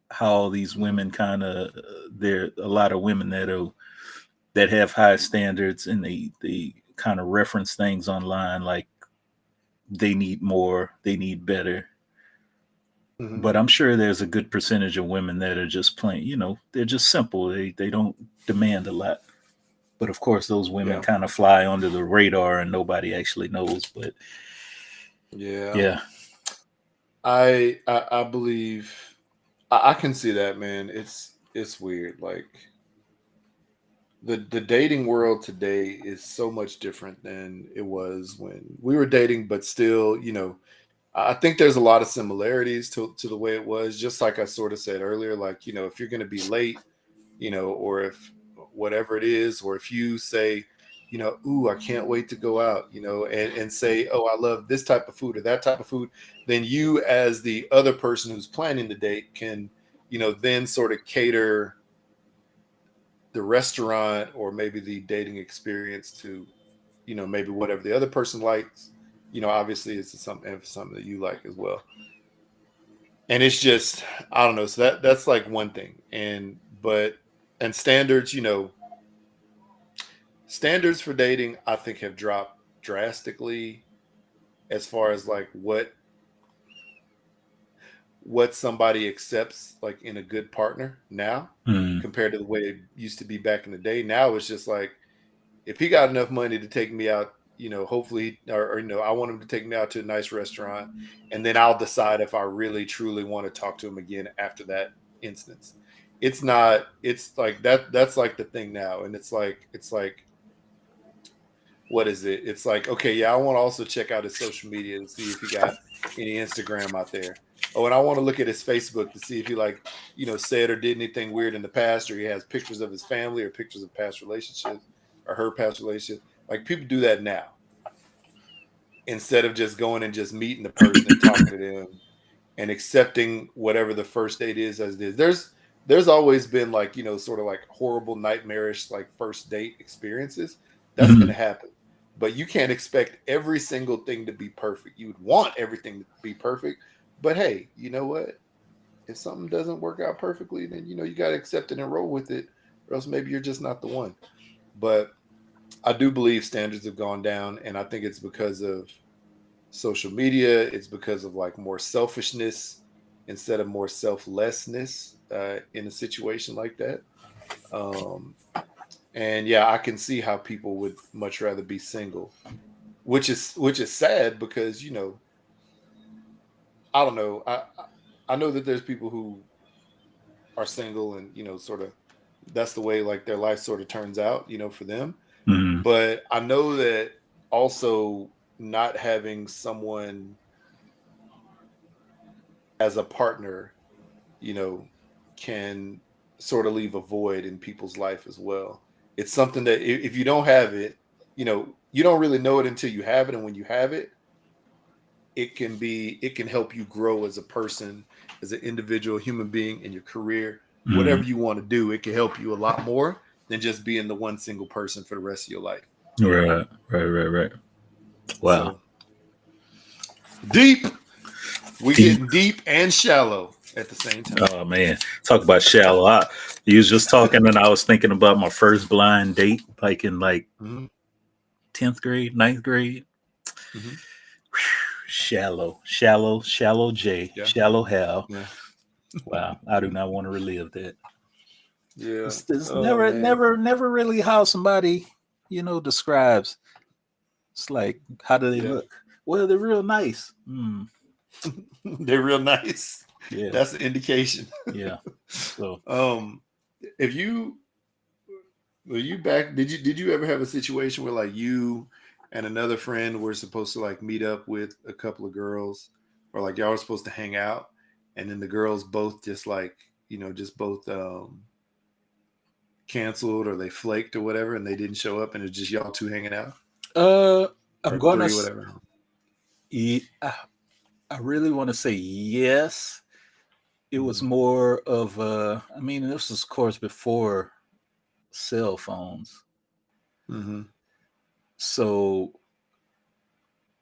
How these Mm-hmm. women kind of there a lot of women that have high standards, and they kind of reference things online like they need more, they need better. Mm-hmm. But I'm sure there's a good percentage of women that are just plain, you know, they're just simple. They don't demand a lot. But of course, those women Yeah. kind of fly under the radar and nobody actually knows. But Yeah. yeah. I believe I can see that, man. It's weird. Like the dating world today is so much different than it was when we were dating, but still, I think there's a lot of similarities to the way it was. Just like I sort of said earlier, like, if you're gonna be late, or if whatever it is, or if you say, ooh, I can't wait to go out, and say, oh, I love this type of food or that type of food, then you, as the other person who's planning the date, can, then sort of cater the restaurant or maybe the dating experience to, maybe whatever the other person likes. Obviously it's something that you like as well. And it's just, I don't know. So that's like one thing. And standards, standards for dating, I think, have dropped drastically as far as like what somebody accepts like in a good partner now Mm. compared to the way it used to be back in the day. Now it's just like, if he got enough money to take me out, hopefully, or I want him to take me out to a nice restaurant, and then I'll decide if I really truly want to talk to him again after that instance. It's not. It's like that. That's like the thing now, and it's like what is it? It's like, okay, yeah, I want to also check out his social media to see if he got any Instagram out there. Oh, and I want to look at his Facebook to see if he like, said or did anything weird in the past, or he has pictures of his family or pictures of past relationships or her past relationship. Like, people do that now instead of just going and just meeting the person and talking to them and accepting whatever the first date is as it is. There's always been like, sort of like horrible, nightmarish like first date experiences. That's Mm. gonna happen. But you can't expect every single thing to be perfect. You would want everything to be perfect. But hey, you know what? If something doesn't work out perfectly, then you gotta accept it and roll with it, or else maybe you're just not the one. But I do believe standards have gone down, and I think it's because of social media. It's because of like more selfishness instead of more selflessness in a situation like that. Um, and yeah, I can see how people would much rather be single, which is sad because I don't know. I know that there's people who are single and sort of that's the way like their life sort of turns out for them. Mm. But I know that also not having someone as a partner, you know, can sort of leave a void in people's life as well. It's something that if you don't have it, you don't really know it until you have it. And when you have it, it can help you grow as a person, as an individual human being in your career, whatever Mm. you want to do. It can help you a lot more than just being the one single person for the rest of your life. Right, right, right, right. Wow. So Deep. We Deep. getting deep and shallow at the same time. Oh man, talk about shallow. You was just talking, and I was thinking about my first blind date, like in like Mm-hmm. 10th grade, 9th grade. Mm-hmm. Shallow J, Yeah. shallow Hal. Yeah. Wow, I do not want to relive that. Yeah. It's Oh man. never really how somebody, describes. It's like, how do they Yeah. look? Well, they're real nice. They're real nice. Yeah, That's the indication. yeah. So, Um, if you were you back, did you ever have a situation where like you and another friend were supposed to like meet up with a couple of girls, or like y'all were supposed to hang out, and then the girls both just like just both canceled or they flaked or whatever, and they didn't show up, and it's just y'all two hanging out uh, I'm or gonna. three, whatever. I really want to say yes. It was Mm-hmm. more of I mean, this was of course before cell phones. Mm-hmm. So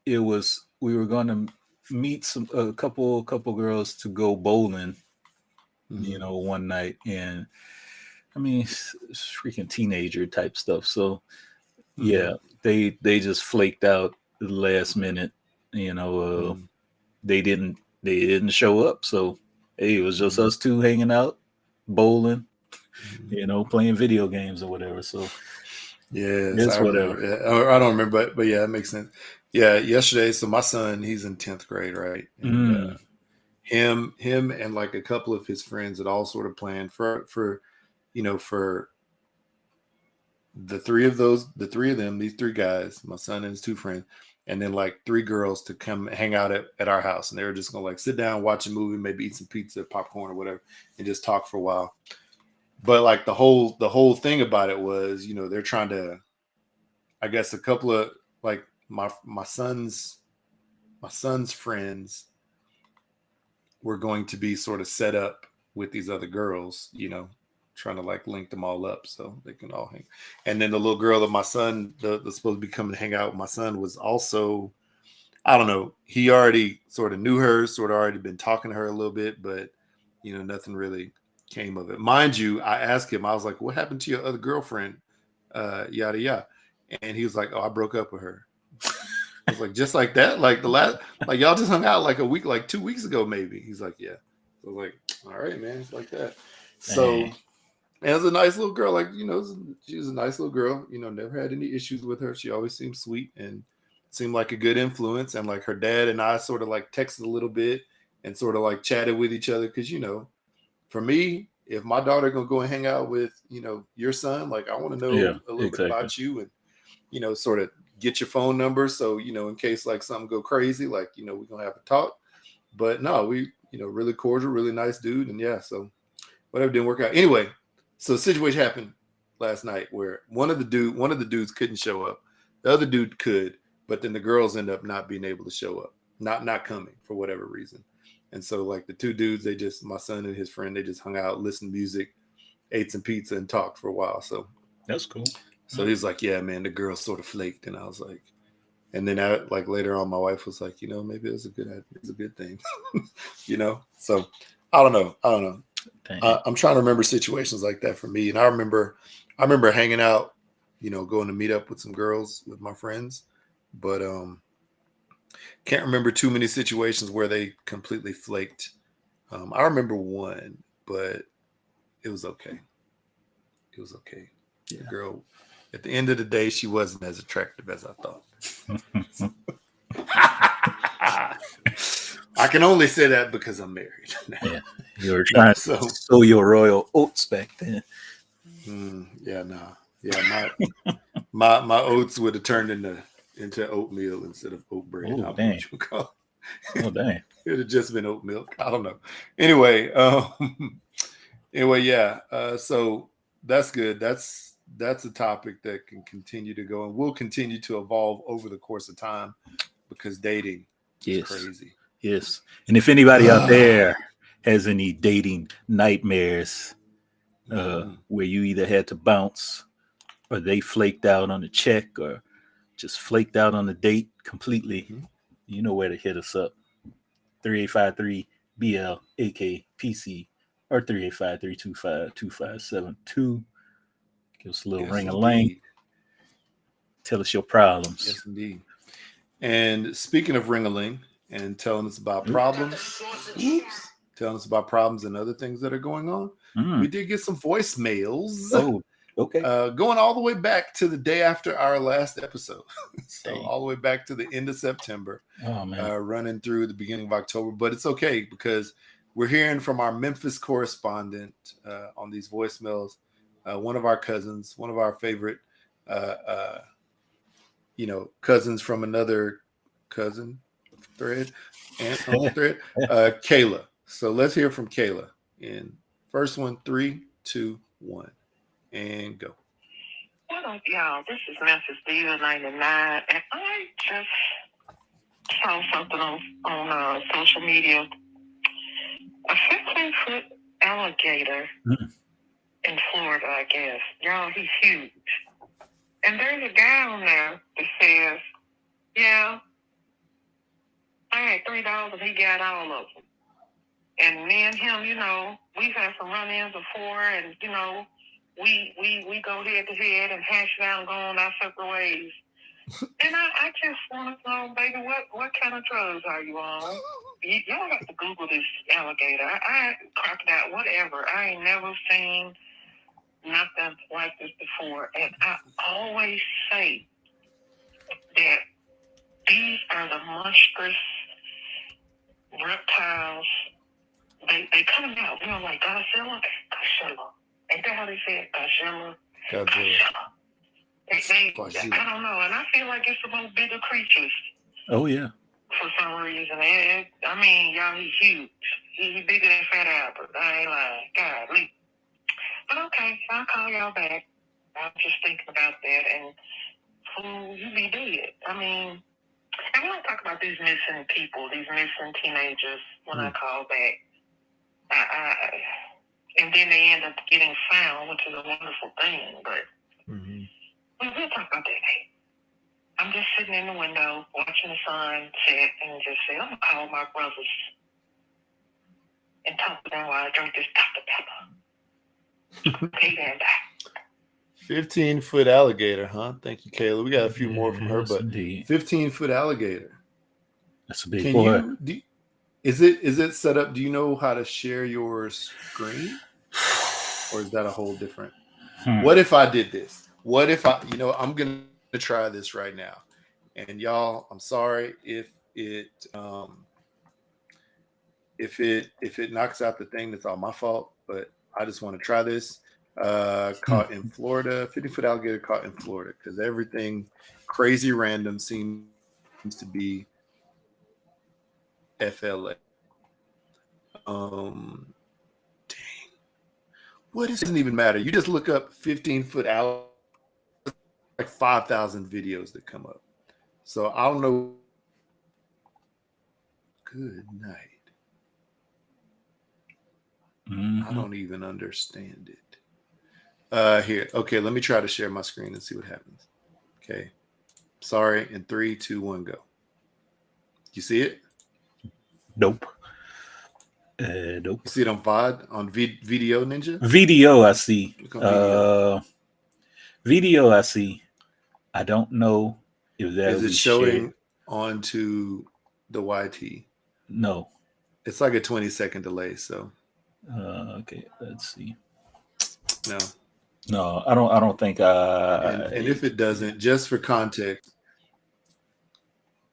it was we were going to meet a couple girls to go bowling, Mm-hmm. one night, and I mean, it's freaking teenager type stuff. So Mm-hmm. yeah, they just flaked out at the last minute. You know, Mm-hmm. they didn't show up. So hey, it was just Mm-hmm. us two hanging out, bowling, Mm-hmm. playing video games or whatever. So Yes, I it's whatever. remember. Yeah, or I don't remember, but yeah, it makes sense. Yeah, yesterday. So my son, he's in 10th grade, right? And Mm, him, and like a couple of his friends had all sort of planned for the three of them, these three guys, my son and his two friends, and then like three girls to come hang out at our house, and they were just gonna like sit down, watch a movie, maybe eat some pizza, popcorn, or whatever, and just talk for a while. But like the whole thing about it was, they're trying to, I guess, a couple of like my son's friends were going to be sort of set up with these other girls, trying to like link them all up so they can all hang. And then the little girl that my son, the supposed to be coming to hang out with my son, was also, I don't know, he already sort of knew her, sort of already been talking to her a little bit, but nothing really came of it. Mind you, I asked him, I was like, "What happened to your other girlfriend?" Yada yada, and he was like, "Oh, I broke up with her." I was like, "Just like that? Like the last, like y'all just hung out like a week, like 2 weeks ago, maybe?" He's like, "Yeah." So I was like, "All right, man, it's like that." So, dang. and it was a nice little girl, like she was a nice little girl. Never had any issues with her. She always seemed sweet and seemed like a good influence. And like her dad and I sort of like texted a little bit and sort of like chatted with each other because for me, if my daughter gonna go and hang out with your son, like I want to Yeah, know a little bit exactly. about you and sort of get your phone number so in case like something go crazy, like we're gonna have a talk. But no, we really cordial, really nice dude, and yeah, so whatever didn't work out. Anyway, so the situation happened last night where one of the dudes couldn't show up, the other dude could, but then the girls end up not being able to show up, not coming for whatever reason. And so like the two dudes, my son and his friend, they just hung out, listened to music, ate some pizza, and talked for a while. That's cool. So he's like, "Yeah, man, the girl sort of flaked," and I was like, and then like later on, my wife was like, maybe it's a good thing, So I don't know. Dang. I'm trying to remember situations like that for me, and I remember hanging out, going to meet up with some girls with my friends, but can't remember too many situations where they completely flaked. I remember one, but it was okay. It was okay. The Yeah. girl, at the end of the day, she wasn't as attractive as I thought. I can only say that because I'm married now. Yeah. You were No, trying to so sow your royal oats back then. yeah, nah, yeah, my oats would have turned into oatmeal instead of oat bread. I Oh, don't know dang. what you would call Oh, it. dang. It would have just been oat milk. I don't know. Anyway, anyway, yeah. So that's good. That's a topic that can continue to go and will continue to evolve over the course of time because dating is Yes. crazy. Yes. And if anybody out there has any dating nightmares Mhm. where you either had to bounce or they flaked out on the check or just flaked out on the date completely, Mhm. You know where to hit us up. 3853-BL-AK-PC or 3853-252-572. Give us a little Yes, ring a ling. indeed. Tell us your problems. Yes, indeed. And speaking of ring-a-ling and telling us about problems, telling us about problems and other things that are going on, we did get some voicemails. Oh, okay. Going all the way back to the day after our last episode. So Dang. all the way back to the end of September, Oh, man. running through the beginning of October. But it's okay because we're hearing from our Memphis correspondent on these voicemails. One of our cousins, one of our favorite, cousins from another cousin thread, aunt, uncle thread, Kayla. So let's hear from Kayla in first one, 3, 2, 1, and go. What up, y'all? This is Memphis Diva 99, and I just saw something on social media. A 15-foot alligator in Florida, I guess. Y'all, he's huge. And there's a guy on there that says, yeah, I had $3 and he got all of them. And me and him, we've had some run-ins before, and, we go head to head and hash it out and go on our separate ways. And I just want to know, baby, what kind of drugs are you on? Y'all have to Google this alligator. I crocodile, whatever. I ain't never seen nothing like this before. And I always say that these are the monstrous reptiles. They come out, like Godzilla. Ain't that how they say it? Godzilla. I don't know, and I feel like it's the most bigger creatures. Oh, yeah. For some reason. Y'all, he's huge. He's bigger than Fat Albert. I ain't lying. Golly. But okay, I'll call y'all back. I'm just thinking about that, and fool, you be dead. And when I talk about these missing people, these missing teenagers, when I call back, and then they end up getting found, which is a wonderful thing, but we'll talk about that. I'm just sitting in the window watching the sun set and just say, I'm going to call my brothers and talk to them while I drink this Dr. Pepper. Okay, then. 15-foot alligator, huh? Thank you, Kayla. We got a few more from her, but indeed. 15-foot alligator. That's a big boy. Is it set up? Do you know how to share your screen? Or is that a whole different? What if I did this? What if I'm going to try this right now. And y'all, I'm sorry if it knocks out the thing, that's all my fault, but I just want to try this. Caught in Florida, 50-foot alligator caught in Florida, because everything crazy random seems to be FLA. Dang. What doesn't even matter. You just look up 15-foot alligator, like 5,000 videos that come up. So I don't know. Good night. I don't even understand it. Here. Okay, let me try to share my screen and see what happens. Okay. Sorry. In 3, 2, 1, go. You see it? Nope. You see it on VOD, on Video Ninja? Video, I see. Video. Video, I see. I don't know if that is it showing onto the YT. No. It's like a 20-second delay, so. Okay, let's see. No, I don't think. And if it doesn't, just for context.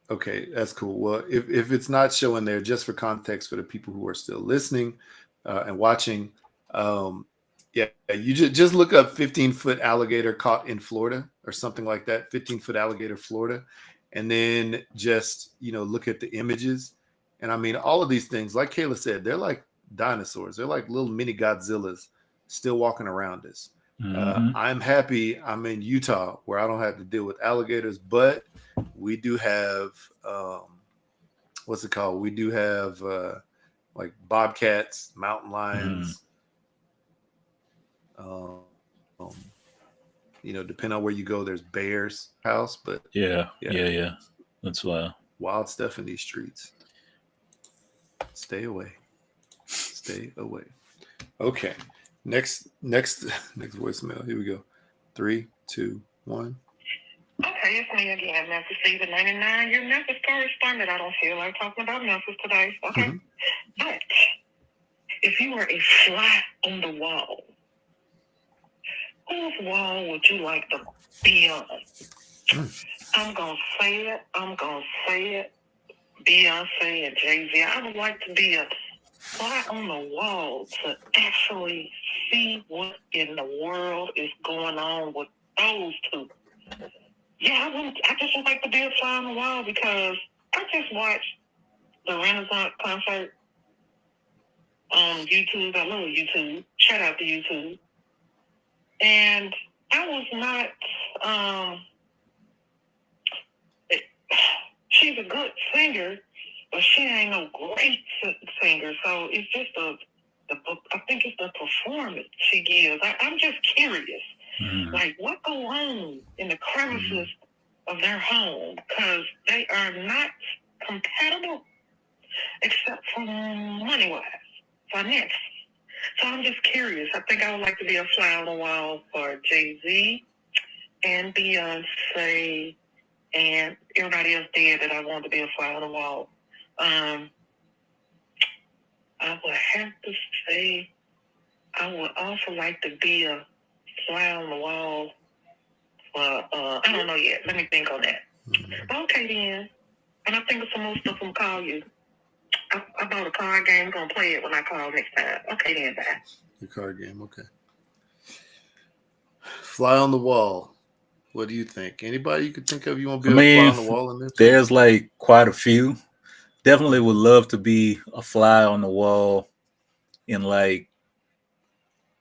Okay, that's cool. Well, if it's not showing there, just for context for the people who are still listening and watching, yeah, you just look up 15-foot alligator caught in Florida or something like that, 15-foot alligator Florida, and then just, look at the images. And I mean, all of these things, like Kayla said, they're like dinosaurs. They're like little mini Godzillas still walking around us. I'm happy I'm in Utah where I don't have to deal with alligators, but we do have, what's it called? We do have like bobcats, mountain lions, depending on where you go, there's bears house, but yeah. That's why. Wild stuff in these streets. Stay away. Stay away. Okay. Next voicemail. Here we go. 3, 2, 1. Okay, it's me again, Memphis Steve 99. Your Memphis correspondent. I don't feel like talking about Memphis today. Okay. Mm-hmm. But if you were a fly on the wall, whose wall would you like to be on? I'm going to say it. Beyonce and Jay-Z. I would like to be a fly on the wall to actually see what in the world is going on with those two. Yeah, I just would like to be a fly on the wall because I just watched the Renaissance concert on YouTube. I love YouTube. Shout out to YouTube. And I was not, she's a good singer, but she ain't no great singer. So it's just I think it's the performance she gives. I'm just curious. Like, what go on in the crevices of their home? Because they are not compatible except for money-wise, finance. So I'm just curious. I think I would like to be a fly on the wall for Jay-Z and Beyonce and everybody else did that I want to be a fly on the wall. I would have to say I would also like to be a fly on the wall for, I don't know yet. Let me think on that. Okay, then. And I think of some more stuff I'm call you. I bought a card game. I'm going to play it when I call next time. Okay, then, bye. Your card game, okay. Fly on the wall. What do you think? Anybody you could think of you want to be a fly on the wall in this? There's like quite a few. Definitely would love to be a fly on the wall in like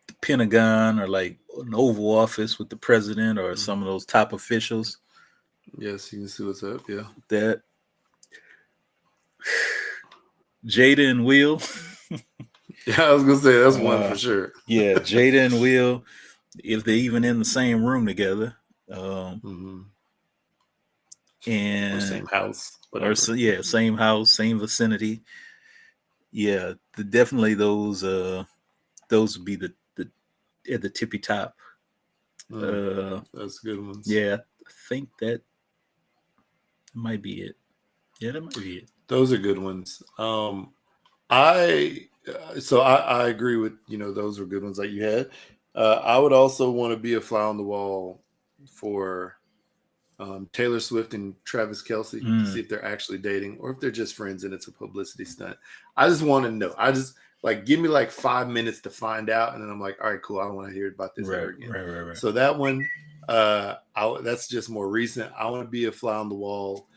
the Pentagon or like an Oval Office with the president or some of those top officials. Yes, you can see what's up. Yeah. That Jada and Will. Yeah, I was gonna say that's one for sure. Yeah, Jada and Will, if they're even in the same room together. And Or same house. Or same house, same vicinity. Yeah, definitely those would be the at the tippy top. That's good ones. Yeah, I think that might be it. Yeah, that might be it. Those are good ones. I agree with those are good ones that you had. I would also want to be a fly on the wall for Taylor Swift and Travis Kelce to see if they're actually dating or if they're just friends and it's a publicity stunt. I just want to know. I just give me like 5 minutes to find out, and then I'm like, all right, cool. I don't want to hear about this ever again. Right. So that one, that's just more recent. I want to be a fly on the wall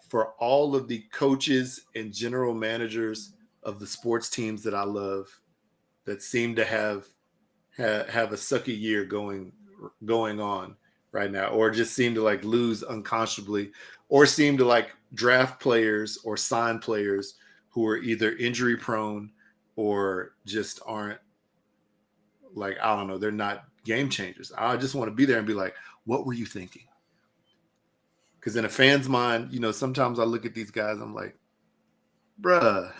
for all of the coaches and general managers of the sports teams that I love that seem to have a sucky year going on right now, or just seem to like lose unconscionably, or seem to like draft players or sign players who are either injury prone or just aren't like, I don't know, they're not game changers. I just want to be there and be like, what were you thinking? Because in a fan's mind, sometimes I look at these guys, I'm like, bruh,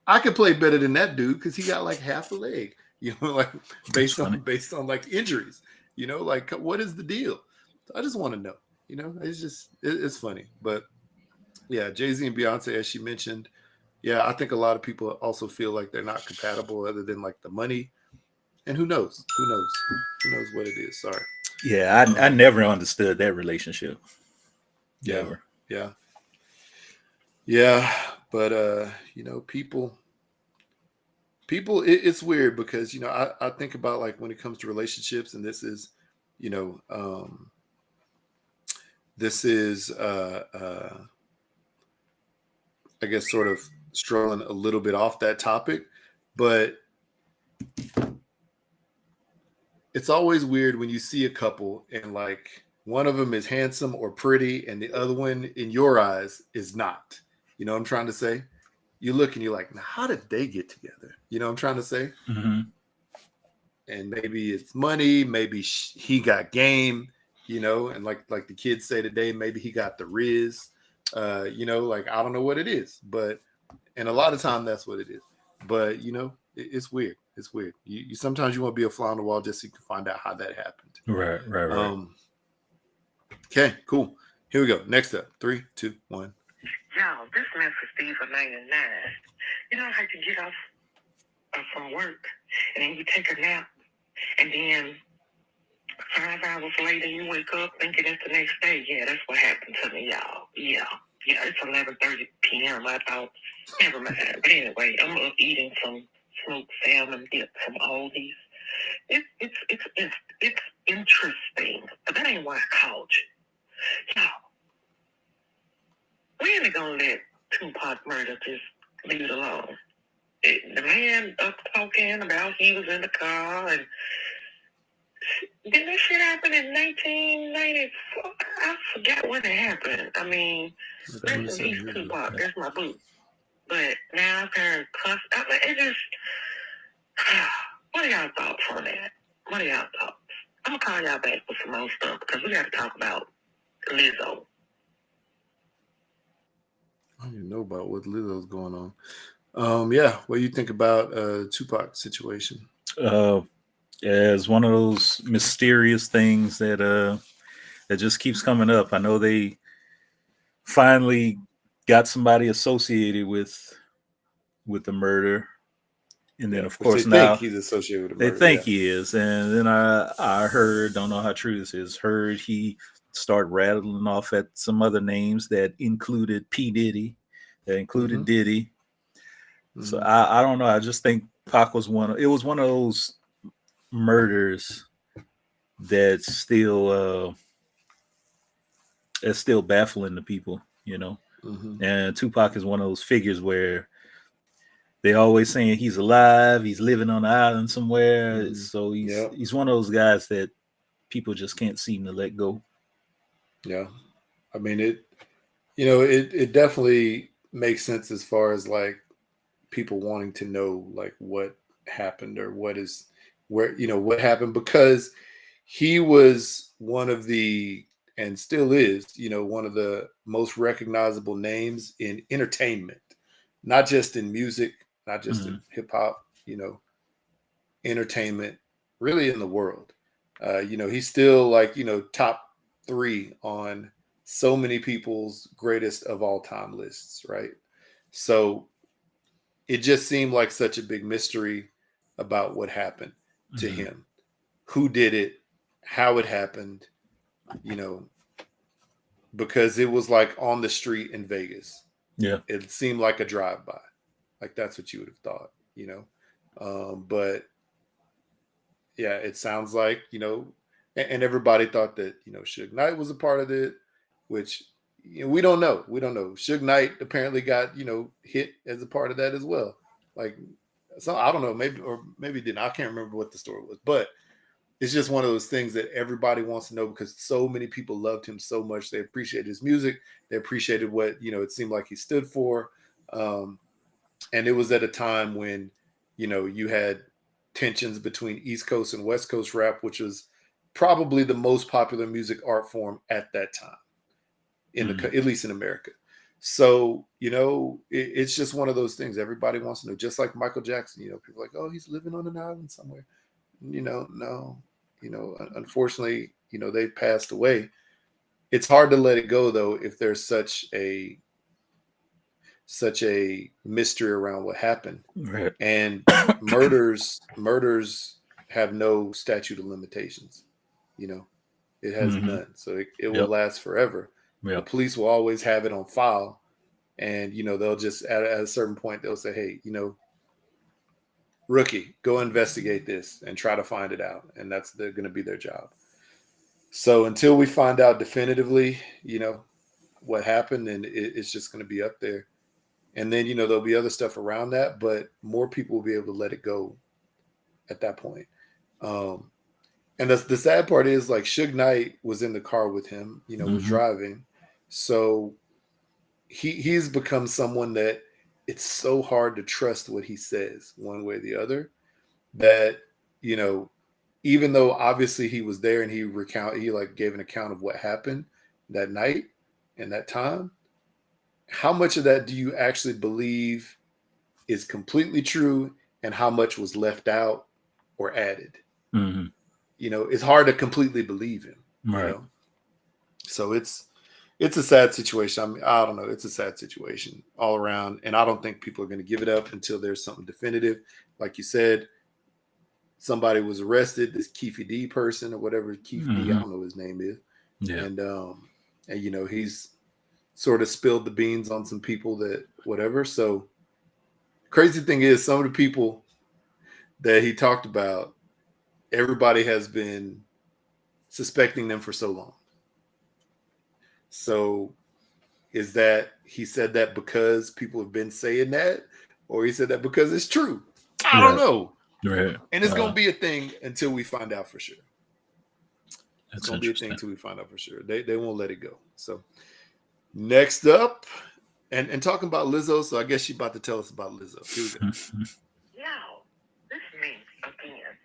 I could play better than that dude because he got like half a leg, like based on like injuries, like what is the deal? I just want to know, it's just, it's funny. But yeah, Jay-Z and Beyonce, as she mentioned, yeah, I think a lot of people also feel like they're not compatible other than like the money. And who knows? Who knows what it is? Sorry. Yeah, I never understood that relationship. Never. Yeah. But people, it's weird because I think about like when it comes to relationships, and this is I guess sort of strolling a little bit off that topic, but it's always weird when you see a couple and like one of them is handsome or pretty and the other one in your eyes is not. You know what I'm trying to say? You look and you're like, now how did they get together? You know what I'm trying to say? Mm-hmm. And maybe it's money, maybe he got game, and like the kids say today, maybe he got the Riz. Like I don't know what it is, and a lot of time that's what it is. But it's weird. It's weird. You sometimes you want to be a fly on the wall just so you can find out how that happened. Right. Okay, cool. Here we go. Next up, 3, 2, 1. Y'all, this Memphis Diva 99. You know how you get off from work and then you take a nap and then 5 hours later you wake up thinking it's the next day? Yeah, that's what happened to me, y'all. Yeah, it's 11:30 p.m. I thought, never mind. But anyway, I'm up eating some smoked salmon dip from Aldi's. It's interesting, but that ain't why I called you. Y'all, we ain't gonna let Tupac murder just leave it alone. The man up talking about he was in the car and did this shit happen in 1994? I forgot when it happened. I mean, listen, he's Tupac. That's my boo. But now I've heard cuss. I mean, it just. What are y'all thoughts on that? What are y'all thoughts? I'm gonna call y'all back with some more stuff because we got to talk about Lizzo. I don't even know about what Lizzo's going on. Yeah, what do you think about Tupac's situation? As one of those mysterious things that just keeps coming up. I know they finally got somebody associated with the murder, and then of course they now think he's associated with the murder. They think he is, and then I heard, don't know how true this is, heard he started rattling off at some other names that included P. Diddy, that included Diddy. So I don't know. I just think Pac was one of those murders that's still baffling to people, And Tupac is one of those figures where they always saying he's alive, he's living on the island somewhere. So he's one of those guys that people just can't seem to let go. Yeah, I mean it definitely makes sense as far as like people wanting to know like what happened or what happened, because he was one of the, and still is, one of the most recognizable names in entertainment, not just in music, not just in hip hop, entertainment, really in the world. He's still like, top 3 on so many people's greatest of all time lists, right? So it just seemed like such a big mystery about what happened to him, who did it, how it happened, because it was like on the street in Vegas. Yeah. It seemed like a drive-by. Like that's what you would have thought, but yeah, it sounds like, and everybody thought that, Suge Knight was a part of it, which we don't know. We don't know. Suge Knight apparently got, hit as a part of that as well. Like, so I don't know, maybe didn't. I can't remember what the story was, but it's just one of those things that everybody wants to know because so many people loved him so much. They appreciated his music. They appreciated what, it seemed like he stood for. And it was at a time when, you had tensions between East Coast and West Coast rap, which was probably the most popular music art form at that time, at least in America. So, it's just one of those things everybody wants to know. Just like Michael Jackson, people are like, oh, he's living on an island somewhere. No, unfortunately, they passed away. It's hard to let it go though if there's such a mystery around what happened. Right. And murders have no statute of limitations. It has none, so it will last forever. The police will always have it on file, and they'll just at a certain point they'll say, hey, rookie, go investigate this and try to find it out. And that's going to be their job. So until we find out definitively, what happened, and it's just going to be up there. And then, there'll be other stuff around that, but more people will be able to let it go at that point. And the sad part is like Suge Knight was in the car with him, was driving. So he's become someone that it's so hard to trust what he says one way or the other, that, even though obviously he was there and he gave an account of what happened that night and that time, how much of that do you actually believe is completely true, and how much was left out or added? Mm-hmm. It's hard to completely believe him. Right. So it's a sad situation. I mean, I don't know. It's a sad situation all around, and I don't think people are going to give it up until there's something definitive. Like you said, somebody was arrested. This Keefe D person or whatever Keefe D, I don't know what his name is, Yeah. and he's sort of spilled the beans on some people that whatever. So crazy thing is, some of the people that he talked about, everybody has been suspecting them for so long. So is that he said that because people have been saying that, or he said that because it's true? I don't know. Right. And it's going to be a thing until we find out for sure. It's going to be a thing until we find out for sure. They won't let it go. So next up, and talking about Lizzo, so I guess she's about to tell us about Lizzo. Here we go. Yo, this is me again.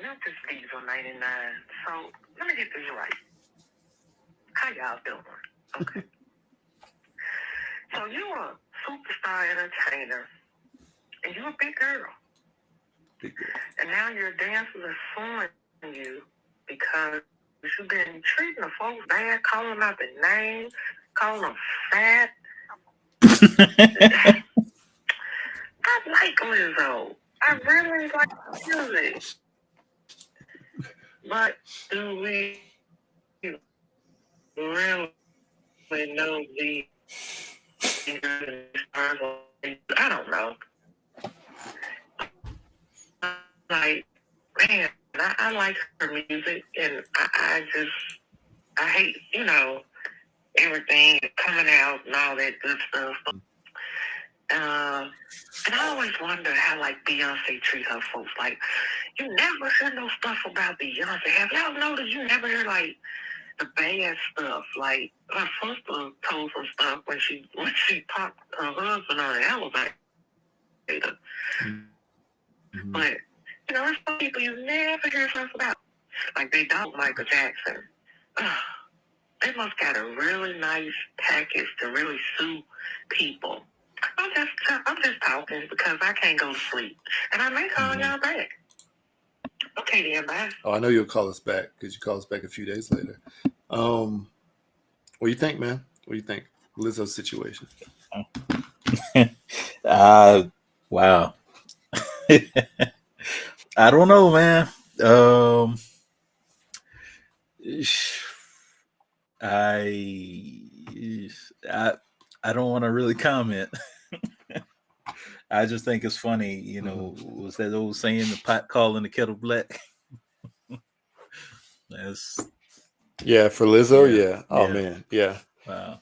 Not this Diesel 99. So let me get this right. How y'all doing? Okay. So you a superstar entertainer, and you a big girl. Big girl. And now your dancers are suing you because you've been treating the folks bad, calling them out the name, calling them fat. I like Lizzo. I really like music. But do we really know the I don't know. Like, man, I like her music, and I hate, everything coming out and all that good stuff. And I always wonder how, like, Beyonce treat her folks. Like, you never hear no stuff about Beyonce. Have y'all noticed you never hear, like, the bad stuff? Like, her sister told some stuff when she popped her husband on the elevator. Mm-hmm. But, there's some people you never hear stuff about. Like, they don't Michael Jackson. They must got a really nice package to really sue people. I'm just talking because I can't go to sleep. And I may call y'all back. Okay, then, bye. Oh, I know you'll call us back because you call us back a few days later. What do you think, man? What do you think? Lizzo's situation. Wow. I don't know, man. I don't want to really comment. I just think it's funny, was that old saying, the pot calling the kettle black? That's for Lizzo, yeah. Oh man, yeah. Wow.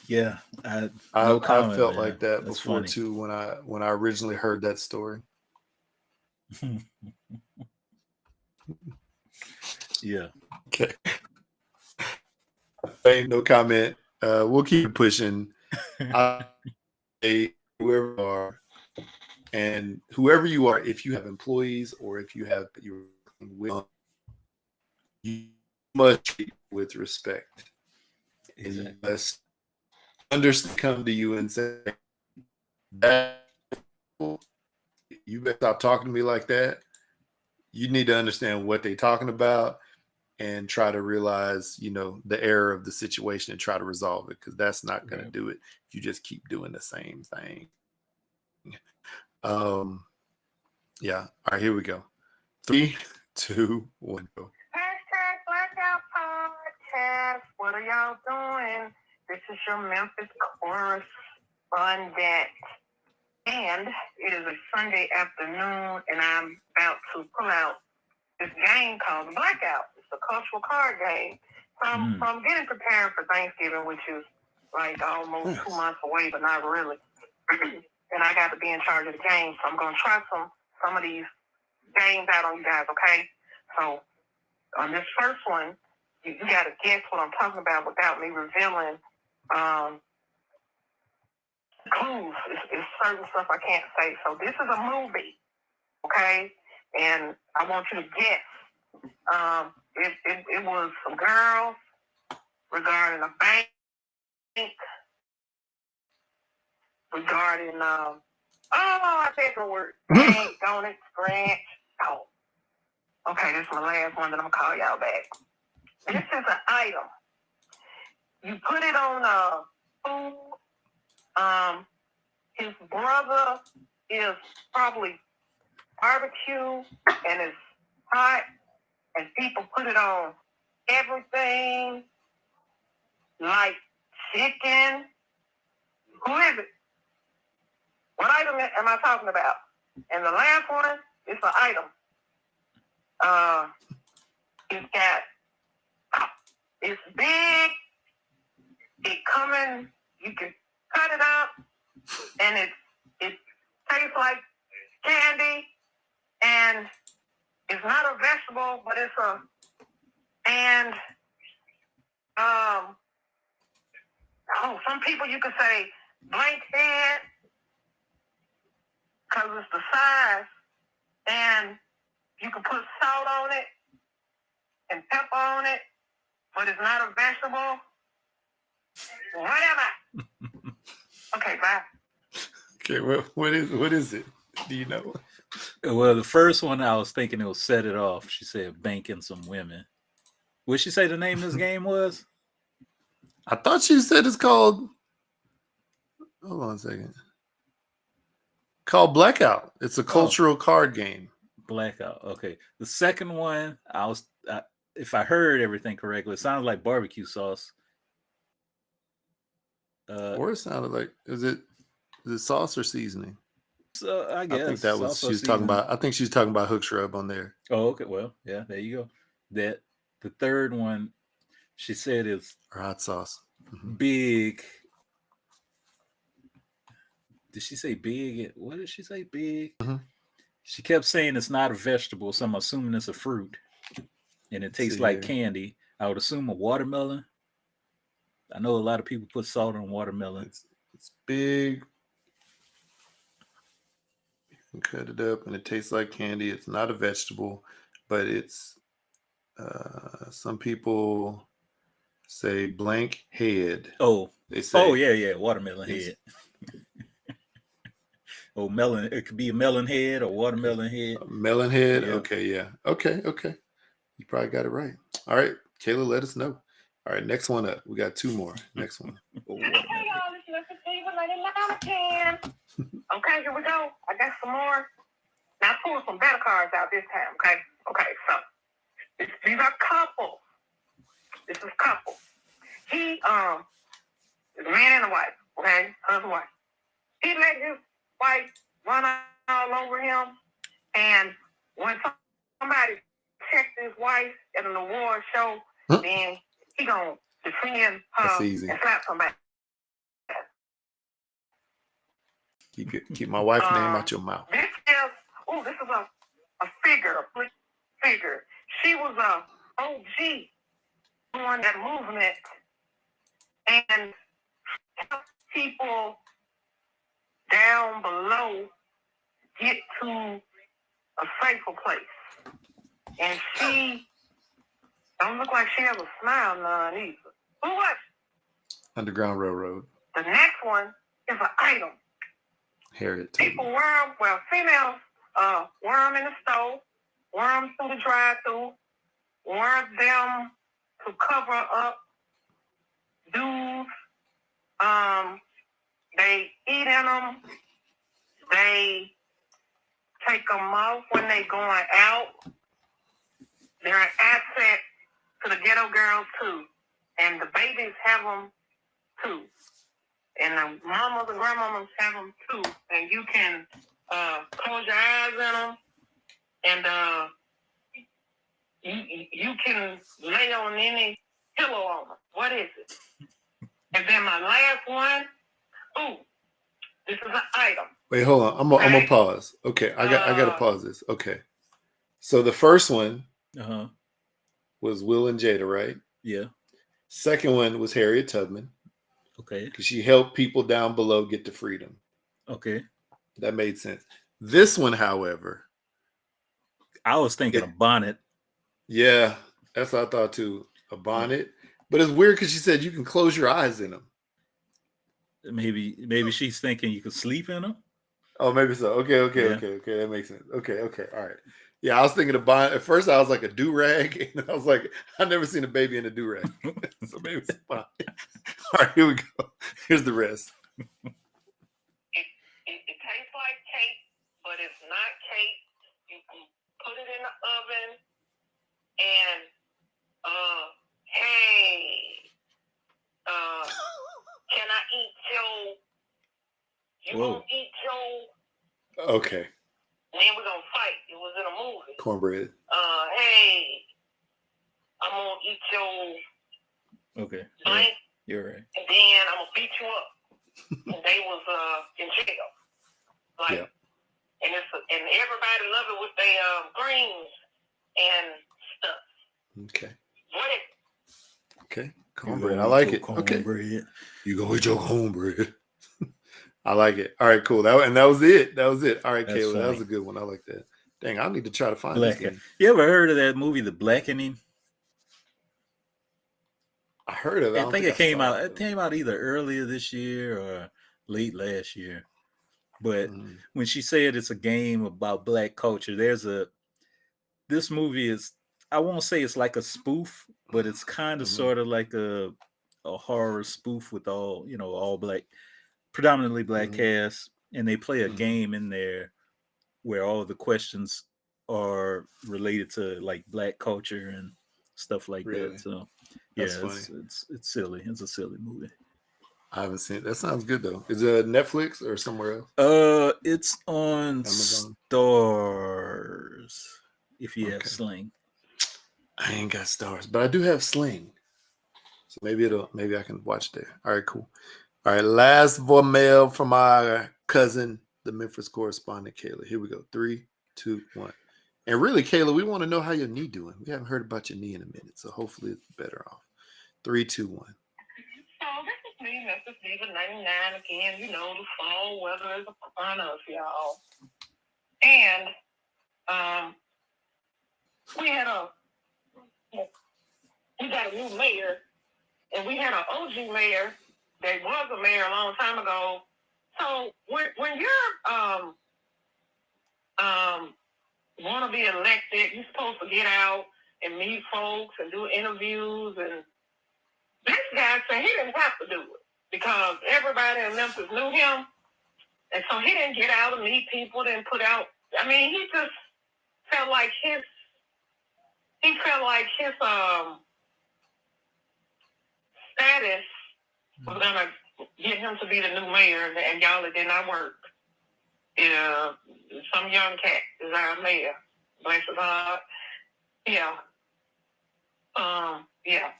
Yeah. I felt man. like that That's before funny. too when I originally heard that story. Yeah. Okay. Hey, no comment. We'll keep pushing. Whoever you are, and whoever you are, if you have employees or if you have you're with, you must treat with respect. Exactly. And you must understand, come to you and say, that you better stop talking to me like that. You need to understand what they're talking about and try to realize, the error of the situation and try to resolve it, because that's not going to do it if you just keep doing the same thing. Yeah. All right, here we go. 3, 2, 1, go. Hashtag Blackout Podcast. What are y'all doing? This is your Memphis correspondent. And it is a Sunday afternoon, and I'm about to pull out this game called Blackout. It's a cultural card game. So I'm getting prepared for Thanksgiving, which is like almost 2 months away, but not really. And I got to be in charge of the game, so I'm going to try some of these games out on you guys, okay? So on this first one, you got to guess what I'm talking about without me revealing clues. It's certain stuff I can't say. So this is a movie, okay? And I want you to guess. It was some girls regarding a bank regarding I said the word bank, donut, scratch. Oh. Okay, this is my last one that I'm gonna call y'all back. This is an item. You put it on food. His brother is probably barbecue and it's hot, and people put it on everything like chicken. Who is it? What item am I talking about? And the last one is an item. It's big. It coming. You can cut it up, and it tastes like candy, and it's not a vegetable, but it's some people you could say blank head because it's the size, and you can put salt on it and pepper on it, but it's not a vegetable. Whatever. Okay, bye. Okay, what is it? Do you know? Well, the first one I was thinking it was Set It Off. She said banking some women. Would she say the name of this game was? I thought she said it's called. Hold on a second. Called Blackout. It's a cultural card game. Blackout. Okay. The second one, if I heard everything correctly, it sounded like barbecue sauce. Or it sounded like is it sauce or seasoning? So I guess I think that was she was talking about. I think she was talking about Hook Shrub on there. Oh, okay. Well, yeah, there you go. The third one, she said is or hot sauce. Big. Did she say big? What did she say? Big. Mm-hmm. She kept saying it's not a vegetable, so I'm assuming it's a fruit, and it tastes like candy. I would assume a watermelon. I know a lot of people put salt on watermelon. It's big. You can cut it up, and it tastes like candy. It's not a vegetable, but it's. Some people say blank head. Oh, they say. Oh yeah, watermelon head. Oh, melon. It could be a melon head or watermelon head. Melon head. Yeah. Okay, yeah. Okay. You probably got it right. All right, Kayla, let us know. All right, next one up. We got two more. Next one. Okay, here we go. I got some more. Now I pulled some better cards out this time. Okay. So these are couples. This is couple. He is a man and a wife. Okay, husband and wife. He let his wife run all over him, and when somebody checks his wife at an award show, then he gonna defend her and slap somebody. Keep my wife's name out your mouth. This is a figure. She was a OG on that movement and helped people down below get to a safer place. And she don't look like she has a smile none either. Who was she? Underground Railroad. The next one is an item. Harriet. People females wear them in the stove, wear them through the drive-thru, wear them to cover up dudes. They eat in them. They take them off when they going out. They're an asset to the ghetto girls too, and the babies have them too, and the mamas and grandmamas have them too. And you can close your eyes in them, and you can lay on any pillow on them. What is it? And then my last one. Ooh, this is an item. Wait, hold on. I'm gonna pause. Okay, I gotta pause this. Okay, so the first one was Will and Jada, right? Yeah. Second one was Harriet Tubman. Okay. Because she helped people down below get to freedom. Okay. That made sense. This one, however, I was thinking a bonnet. Yeah, that's what I thought too. A bonnet. But it's weird because she said you can close your eyes in them. Maybe she's thinking you could sleep in them. Oh, maybe so. Okay. Yeah. That makes sense. Okay. All right. Yeah, I was thinking of buying. At first, I was like a do rag, and I was like, I've never seen a baby in a do rag, so maybe it's fine. All right, here we go. Here's the rest. It tastes like cake, but it's not cake. You can put it in the oven, and hey, can I eat your? You Whoa. gonna eat your? Okay. Then we're gonna fight. It was in a movie. Cornbread. Hey, I'm gonna eat your. Okay. Blank. Yeah, you're right. And then I'm gonna beat you up. And they was in jail. Like, yeah. And everybody love it with their greens and stuff. Okay. What? Okay. Cornbread. I like it. Cornbread. Okay. You gonna eat your cornbread. I like it. All right, cool. That was it. All right, That's Kayla. funny. That was a good one. I like that. Dang, I need to try to find Blackout. this game. You ever heard of that movie, The Blackening? I heard of it. I think it came out. It came out either earlier this year or late last year. But when she said it's a game about Black culture, this movie is, I won't say it's like a spoof, but it's kind of sort of like a horror spoof with all Black, predominantly Black cast, and they play a game in there where all the questions are related to like Black culture and stuff like that. So That's funny. It's silly. It's a silly movie. I haven't seen it. That sounds good though. Is it Netflix or somewhere else? It's on Amazon? Stars. If you have Sling. I ain't got Stars, but I do have Sling. So maybe I can watch there. All right, cool. All right, last voicemail from our cousin, the Memphis correspondent, Kayla. Here we go. 3, 2, 1. And really, Kayla, we want to know how your knee doing. We haven't heard about your knee in a minute, so hopefully it's better off. 3, 2, 1. So this is me, Memphis Diva 99 again. You know, the fall weather is upon us, y'all. And we got a new mayor, and we had an OG mayor that was a mayor a long time ago. So when you're want to be elected, you're supposed to get out and meet folks and do interviews. And this guy said he didn't have to do it because everybody in Memphis knew him, and so he didn't get out and meet people. Didn't put out. I mean, he just felt like his status was gonna get him to be the new mayor, and y'all, it did not work. Yeah, some young cat is our mayor. Bless his heart. Yeah. Yeah.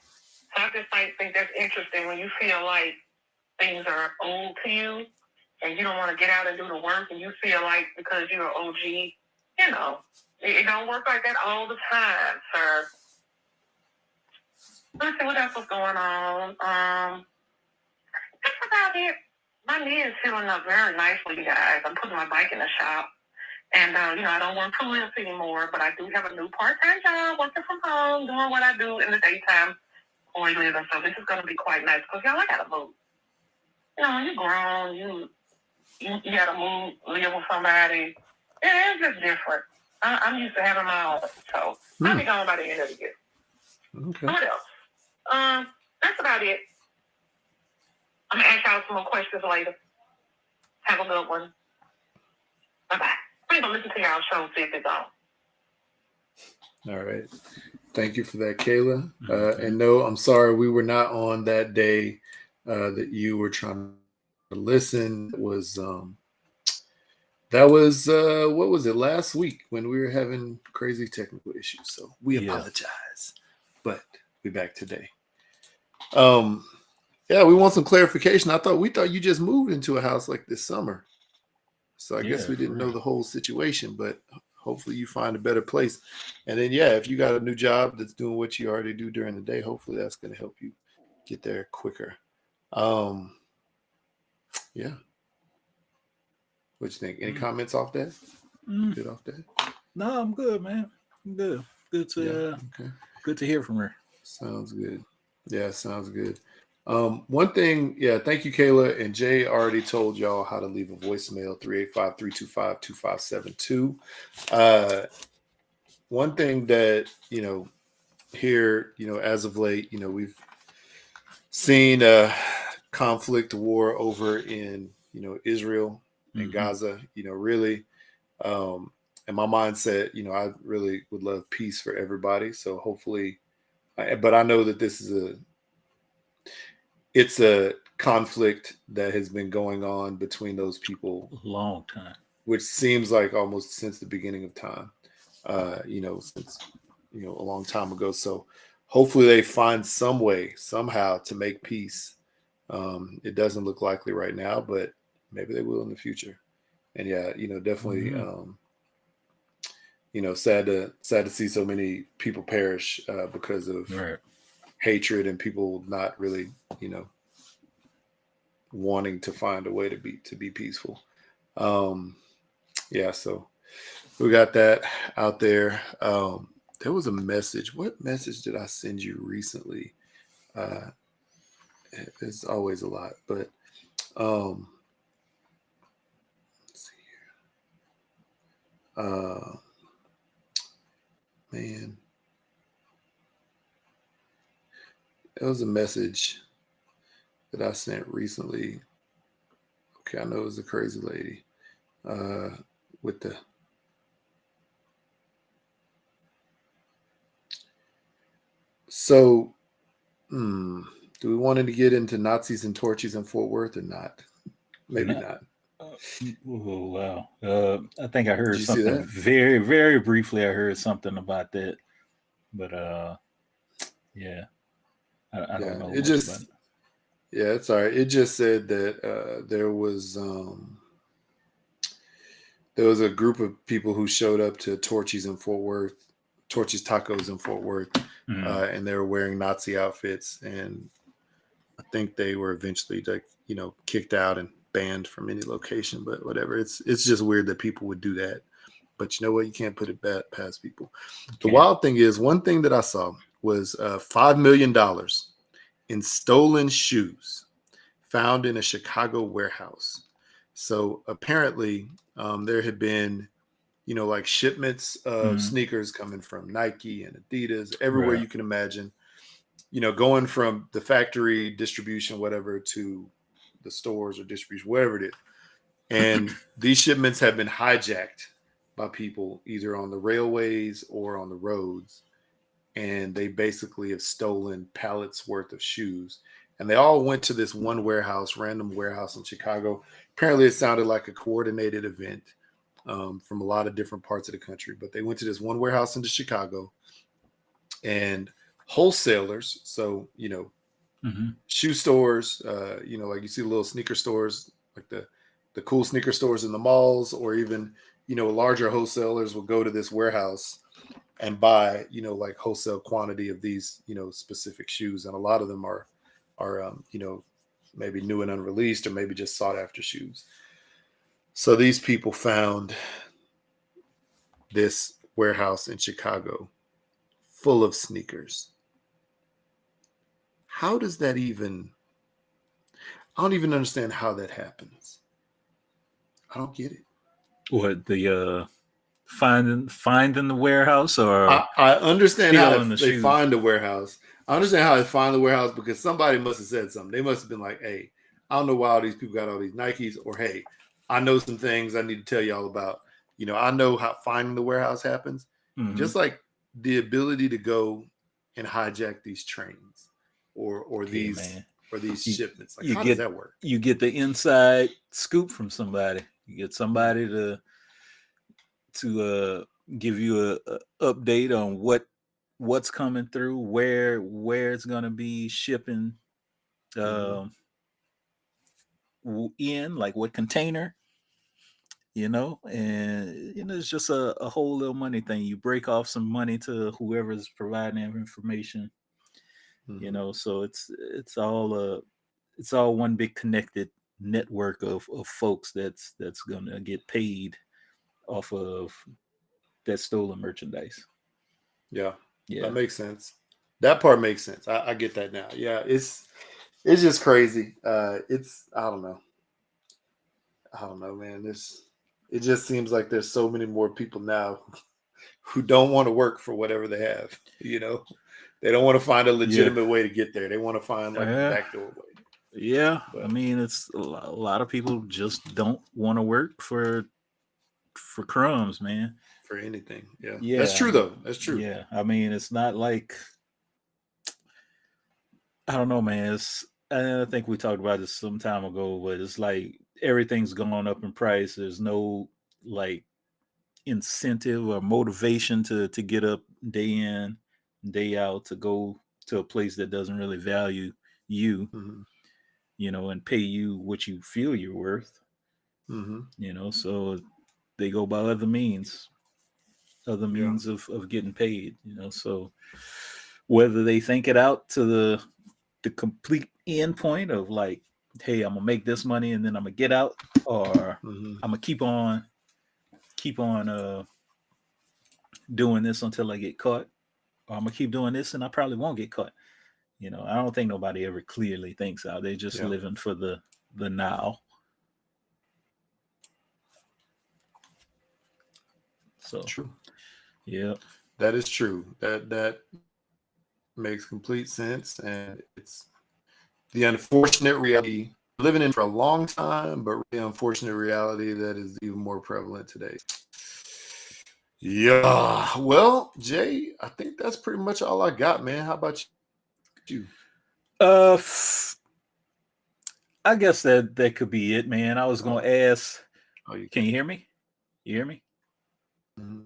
So I just think that's interesting when you feel like things are old to you and you don't want to get out and do the work, and you feel like because you're an OG, it don't work like that all the time, sir. Let's see what else was going on. That's about it. My knee is healing up very nicely, guys. I'm putting my bike in the shop. And, I don't work for lift anymore, but I do have a new part-time job, working from home, doing what I do in the daytime for a living. So this is going to be quite nice because, y'all, I got to move. You're grown. You got to move, live with somebody. Yeah, it's just different. I'm used to having my own. So I'll be gone by the end of the year. Okay. What else? That's about it. I'm going to ask y'all some more questions later. Have a good one. Bye-bye. I'm going to listen to y'all show and see if it's on. All right. Thank you for that, Kayla. And no, I'm sorry we were not on that day that you were trying to listen. That was what was it, last week when we were having crazy technical issues. So we apologize. But we're back today. Yeah, we want some clarification. We thought you just moved into a house like this summer. So I guess we didn't know the whole situation, but hopefully you find a better place. And then, if you got a new job that's doing what you already do during the day, hopefully that's going to help you get there quicker. Yeah. What you think? Any comments off that? Good off that? No, I'm good, man. I'm good. Good to hear from her. Sounds good. Yeah, sounds good. One thing, thank you, Kayla. And Jay already told y'all how to leave a voicemail 385-325-2572. One thing that, here, as of late, we've seen conflict, war over in, Israel and Gaza, really. And my mindset, I really would love peace for everybody. So hopefully, but I know that it's a conflict that has been going on between those people A long time, which seems like almost since the beginning of time, since, a long time ago. So hopefully they find some way, somehow to make peace. It doesn't look likely right now, but maybe they will in the future. And definitely, sad to see so many people perish because of right? hatred and people not really, wanting to find a way to be peaceful. So we got that out there. There was a message. What message did I send you recently? It's always a lot, but let's see here. Man, it was a message that I sent recently. Okay, I know it was a crazy lady with the. So, do we want to get into Nazis and torches in Fort Worth or not? Maybe not. Oh, wow. I think I heard Did you see something that? very, very briefly. I heard something about that, but yeah, I don't know It much about just it. Yeah, it's all right. It just said that there was a group of people who showed up to Torchy's in Fort Worth, Torchy's Tacos in Fort Worth, and they were wearing Nazi outfits, and I think they were eventually kicked out and banned from any location. But whatever, it's just weird that people would do that. But you know what? You can't put it past people. The wild thing is, one thing that I saw was $5 million in stolen shoes found in a Chicago warehouse. So apparently, there had been, like shipments of sneakers coming from Nike and Adidas, everywhere Right. you can imagine, going from the factory distribution, whatever, to the stores or distribution, whatever it is. And these shipments have been hijacked by people either on the railways or on the roads. And they basically have stolen pallets worth of shoes. And they all went to this one warehouse, random warehouse in Chicago. Apparently, it sounded like a coordinated event from a lot of different parts of the country. But they went to this one warehouse in Chicago, and wholesalers, so shoe stores, like you see little sneaker stores, like the cool sneaker stores in the malls, or even larger wholesalers will go to this warehouse and buy, like wholesale quantity of these, specific shoes. And a lot of them are maybe new and unreleased, or maybe just sought after shoes. So these people found this warehouse in Chicago full of sneakers. How does that I don't even understand how that happens. I don't get it. What the finding the warehouse or I understand how stealing the they shoes? find the warehouse. I understand how they find the warehouse because somebody must have said something. They must have been like, hey, I don't know why all these people got all these Nikes, or hey, I know some things I need to tell y'all about. I know how finding the warehouse happens. Just like the ability to go and hijack these trains or these shipments. Like, how does that work? You get the inside scoop from somebody. You get somebody to give you a update on what's coming through, where it's gonna be shipping in, like what container, and it's just a whole little money thing. You break off some money to whoever's providing that information, so it's all one big connected network of folks that's gonna get paid off of that stolen merchandise. Yeah, that makes sense. That part makes sense. I get that now. Yeah, it's It's just crazy. It's I don't know. I don't know, man. It just seems like there's so many more people now who don't want to work for whatever they have. They don't want to find a legitimate way to get there. They want to find like the backdoor way. Yeah, I mean, it's a lot of people just don't want to work for crumbs, man. For anything, yeah. Yeah, That's true though. That's true. Yeah, I mean, it's not like I don't know, man. I think we talked about this some time ago, but it's like everything's going up in price. There's no like incentive or motivation to get up day in, day out to go to a place that doesn't really value you, and pay you what you feel you're worth. So they go by other means of getting paid. So whether they think it out to the complete end point of like, hey, I'm gonna make this money and then I'm gonna get out, or I'm gonna keep on doing this until I get caught, or I'm gonna keep doing this and I probably won't get caught. I don't think nobody ever clearly thinks out. They're just living for the now. So true. Yeah, that is true. That makes complete sense, and it's the unfortunate reality living in for a long time, but the unfortunate reality that is even more prevalent today. Yeah. Well, Jay, I think that's pretty much all I got, man. How about you? I guess that could be it, man. I was gonna ask. Can you hear me? You hear me? Mm-hmm.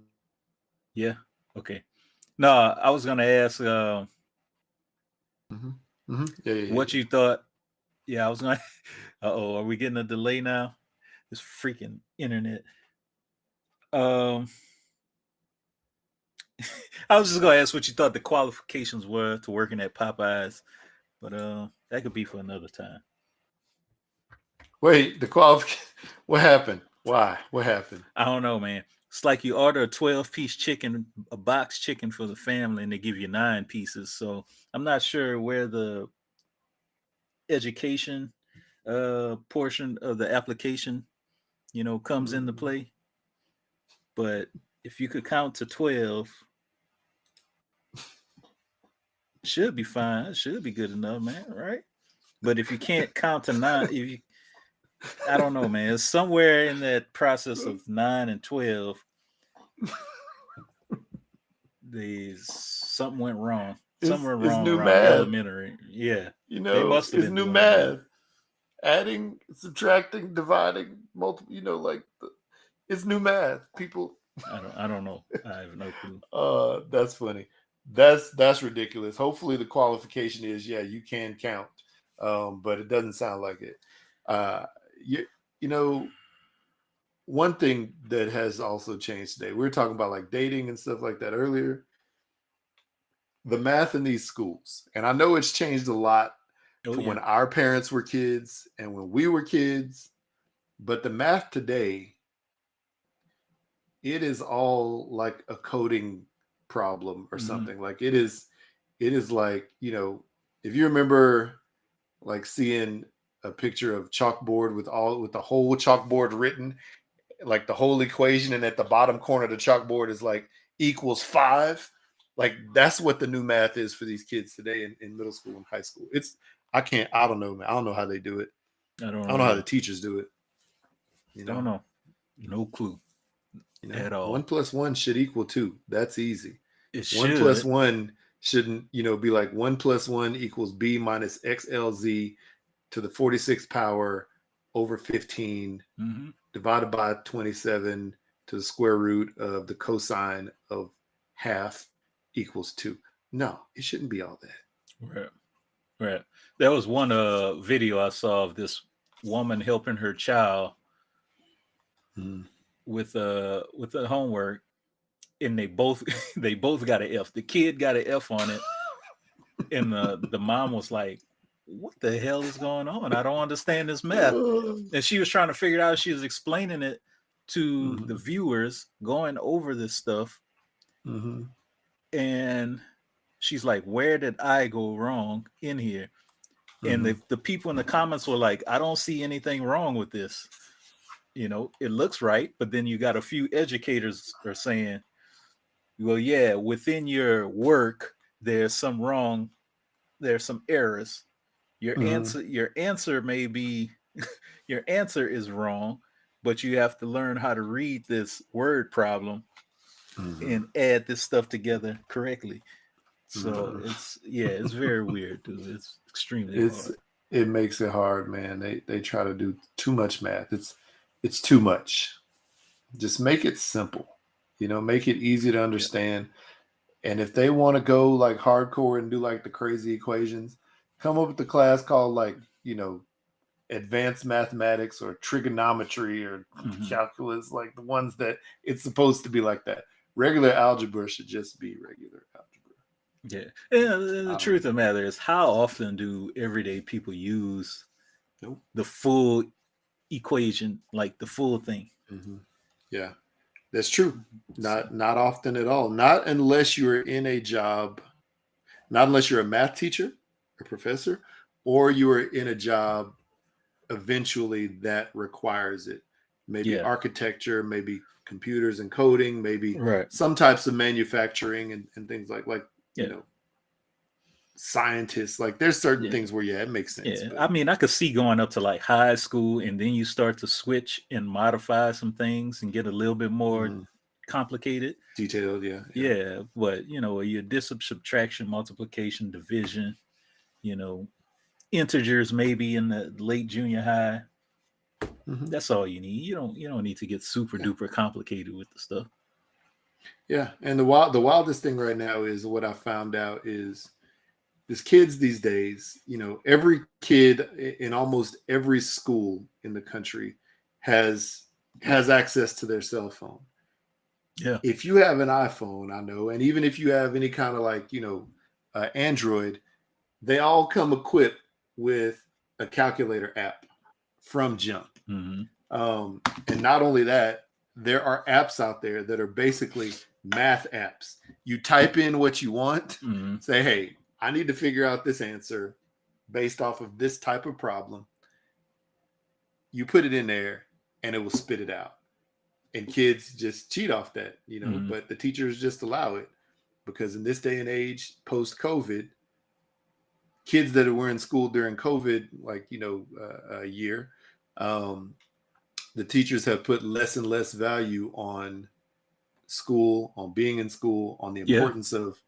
Yeah. Okay. No, I was gonna ask. What you thought? Yeah, I was gonna. Are we getting a delay now? This freaking internet. I was just gonna ask what you thought the qualifications were to working at Popeyes, but that could be for another time. Wait, the qualification. What happened? Why? What happened? I don't know, man. It's like you order a 12-piece chicken, a box chicken for the family, and they give you 9 pieces. So I'm not sure where the education portion of the application, comes into play. But if you could count to 12, should be fine. It should be good enough, man. Right? But if you can't count to 9, I don't know, man. It's somewhere in that process of 9 and 12. Something went wrong. Something went wrong around elementary. Yeah. They must have been new math. Adding, subtracting, dividing, multiple, it's new math. People I don't know. I have no clue. That's funny. That's ridiculous. Hopefully the qualification is you can count. But it doesn't sound like it. One thing that has also changed today, we were talking about like dating and stuff like that earlier. The math in these schools, and I know it's changed a lot from when our parents were kids and when we were kids, but the math today, it is all like a coding problem or something. Like it is like, if you remember like seeing a picture of chalkboard with the whole chalkboard written, like the whole equation, and at the bottom corner of the chalkboard is like equals 5. Like that's what the new math is for these kids today in middle school and high school. I don't know, man. I don't know how they do it. I don't know how the teachers do it. Don't know. No clue. At all. 1 + 1 should equal 2. That's easy. It 1 + 1 shouldn't, be like 1 + 1 equals b minus xlz to the 46th power over 15 divided by 27 to the square root of the cosine of half equals 2. No, it shouldn't be all that. Right. There was one video I saw of this woman helping her child with the homework, and they both got an F. The kid got an F on it, and the mom was like, "What the hell is going on? I don't understand this math." And she was trying to figure it out. She was explaining it to the viewers, going over this stuff, and she's like, "Where did I go wrong in here?" And the people in the comments were like, I don't see anything wrong with this. It looks right. But then you got a few educators are saying, well, yeah, within your work, there's some errors. Your answer may be your answer is wrong, but you have to learn how to read this word problem and add this stuff together correctly. So it's very weird, dude. It's extremely hard. It makes it hard, man. They try to do too much math. It's too much. Just make it simple. Make it easy to understand. And if they want to go like hardcore and do like the crazy equations, come up with a class called like, advanced mathematics or trigonometry or calculus, like the ones that it's supposed to be like that. Regular algebra should just be regular algebra. Yeah. And the truth of the matter is, how often do everyday people use the full equation, like the full thing? Yeah. That's true. Not often at all. Not unless you're in a job, not unless you're a math teacher, a professor, or you are in a job eventually that requires it. Maybe architecture, maybe computers and coding, maybe some types of manufacturing and things like scientists. Like there's certain things where it makes sense. I mean, I could see going up to like high school, and then you start to switch and modify some things and get a little bit more complicated, detailed. But your addition, subtraction, multiplication, division, integers maybe in the late junior high. That's all you need. You don't need to get super duper complicated with the stuff. Yeah, and the wildest thing right now is what I found out is these kids these days. Every kid in almost every school in the country has access to their cell phone. Yeah. If you have an iPhone, I know, and even if you have any kind of like Android, they all come equipped with a calculator app from jump. And not only that, there are apps out there that are basically math apps. You type in what you want, say, hey, I need to figure out this answer based off of this type of problem. You put it in there and it will spit it out. And kids just cheat off that, but the teachers just allow it because in this day and age, post-COVID, kids that were in school during COVID, like, a year, the teachers have put less and less value on school, on being in school, on the importance of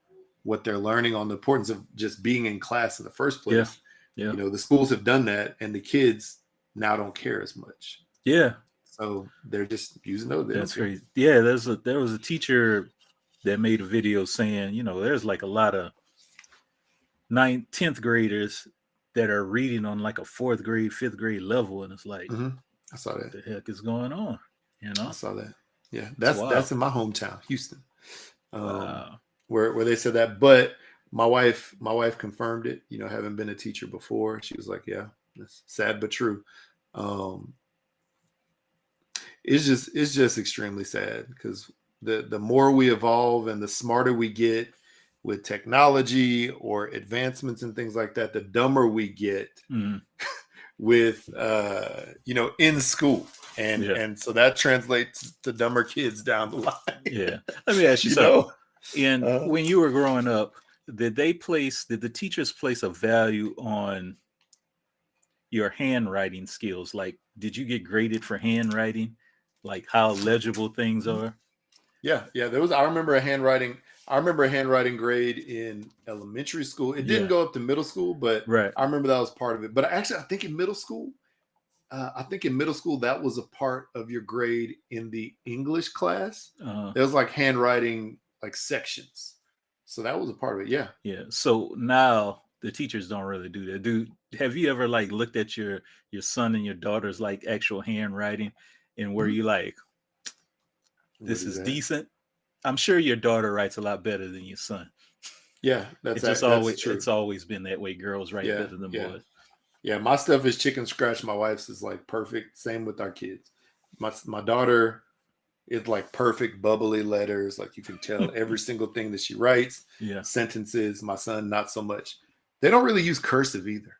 what they're learning, on the importance of just being in class in the first place. The schools have done that, and the kids now don't care as much. So they're just using those. That's crazy. Yeah, there was a teacher that made a video saying, there's like a lot of 9th, 10th graders that are reading on like a 4th grade, 5th grade level, and it's like, I saw that. What the heck is going on? I saw that. Yeah, that's in my hometown, Houston, where they said that. But my wife confirmed it. Having been a teacher before, she was like, "Yeah, that's sad but true." It's just extremely sad because the more we evolve and the smarter we get with technology or advancements and things like that, the dumber we get with in school. And so that translates to dumber kids down the line. Yeah. Let me ask you something. When you were growing up, did the teachers place a value on your handwriting skills? Like, did you get graded for handwriting? Like how legible things are? Yeah. I remember a handwriting grade in elementary school. It didn't go up to middle school, but I remember that was part of it. But actually, I think in middle school, that was a part of your grade in the English class. There was like handwriting, like sections. So that was a part of it. Yeah. Yeah. So now the teachers don't really do that. Have you ever like looked at your son and your daughter's like actual handwriting and were you like, this is decent? I'm sure your daughter writes a lot better than your son. Yeah, that's always been that way. Girls write better than boys. Yeah, my stuff is chicken scratch. My wife's is like perfect. Same with our kids. My daughter is like perfect bubbly letters. Like you can tell every single thing that she writes. Yeah. Sentences. My son, not so much. They don't really use cursive either.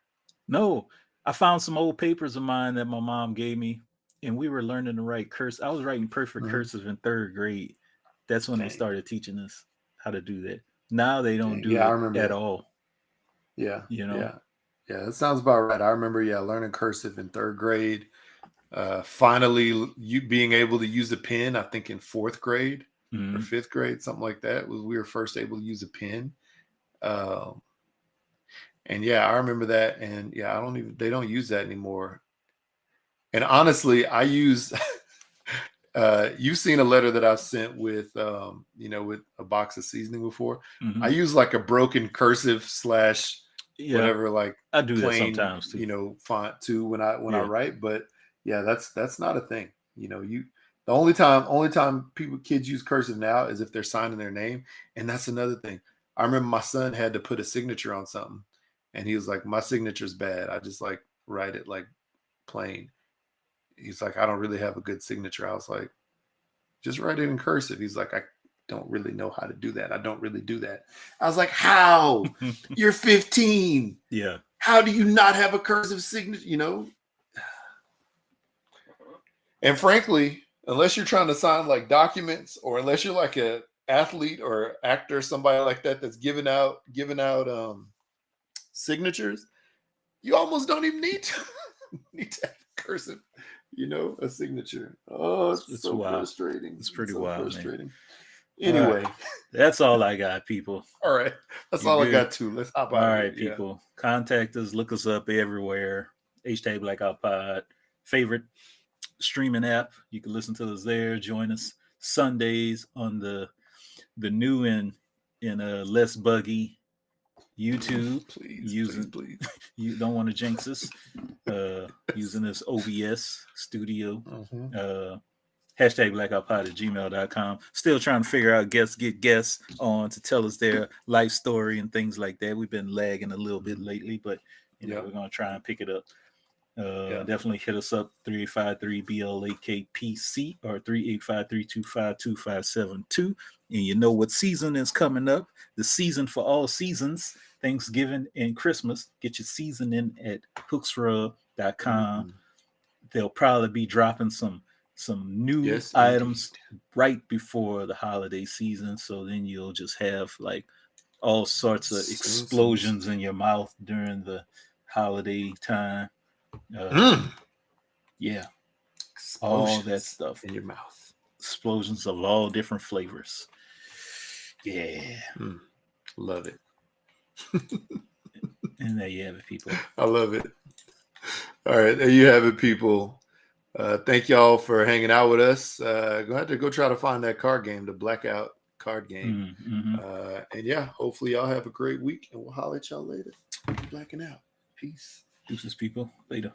No, I found some old papers of mine that my mom gave me, and we were learning to write cursive. I was writing perfect cursive in 3rd grade. That's when they Dang. started teaching us how to do that. Now they don't Dang. do Yeah, I it remember at that. all. Yeah. You know. Yeah, that sounds about right. I remember, learning cursive in 3rd grade. Finally, you being able to use a pen, I think in 4th grade or Mhm. 5th grade, something like that, was we were first able to use a pen. And yeah, I remember that. And yeah, they don't use that anymore. And honestly, I use, you've seen a letter that I've sent with, with a box of seasoning before. I Mhm. use like a broken cursive / Yeah, whatever, like I do that plain, sometimes too. font too when I Yeah. write. But yeah, that's not a thing. The only time kids use cursive now is if they're signing their name. And that's another thing. I remember my son had to put a signature on something, and he was like, "My signature's bad. I just like write it like plain." He's like, "I don't really have a good signature." I was like, "Just write it in cursive." He's like, "I don't really know how to do that. I don't really do that." I was like, "How? You're 15. Yeah. How do you not have a cursive signature?" And frankly, unless you're trying to sign like documents, or unless you're like a athlete or actor, somebody like that that's giving out signatures, you almost don't even need to need to have cursive, a signature. Oh, it's It's so wild. frustrating. It's It's pretty so wild, man. frustrating. All right. Anyway, That's all I got, people. all right. That's You all I good? got too. Let's hop All out of here. right, Yeah. people. Contact us. Look us up everywhere. # Blackout Pod. Favorite streaming app. You can listen to us there. Join us Sundays on the new and less buggy YouTube. Please, please, Using please. you don't want to jinx us. Using this OBS studio. Mhm. #blackoutpod@gmail.com. Still trying to figure out get guests on to tell us their life story and things like that. We've been lagging a little bit lately, but Yep. we're gonna try and pick it up. Yeah. Definitely hit us up 3853-BLAKPC or 3853-252-2572. And you know what season is coming up. The season for all seasons, Thanksgiving and Christmas. Get your seasoning at hooksrub.com. Mhm. They'll probably be dropping some new Yes, items indeed. right before the holiday season. So then you'll just have like all sorts of Soon. explosions in your mouth during the holiday time. Mm. Yeah, all that Explosions stuff. in your mouth. Explosions of all different flavors. Yeah. Mm. Love it. And there you have it, people. I love it. All right, there you have it, people. Thank y'all for hanging out with us. Go ahead to go try to find that card game, the Blackout card game. Mm-hmm. And yeah, hopefully y'all have a great week, and we'll holler at y'all later. Blacking out. Peace. Deuces, people. Later.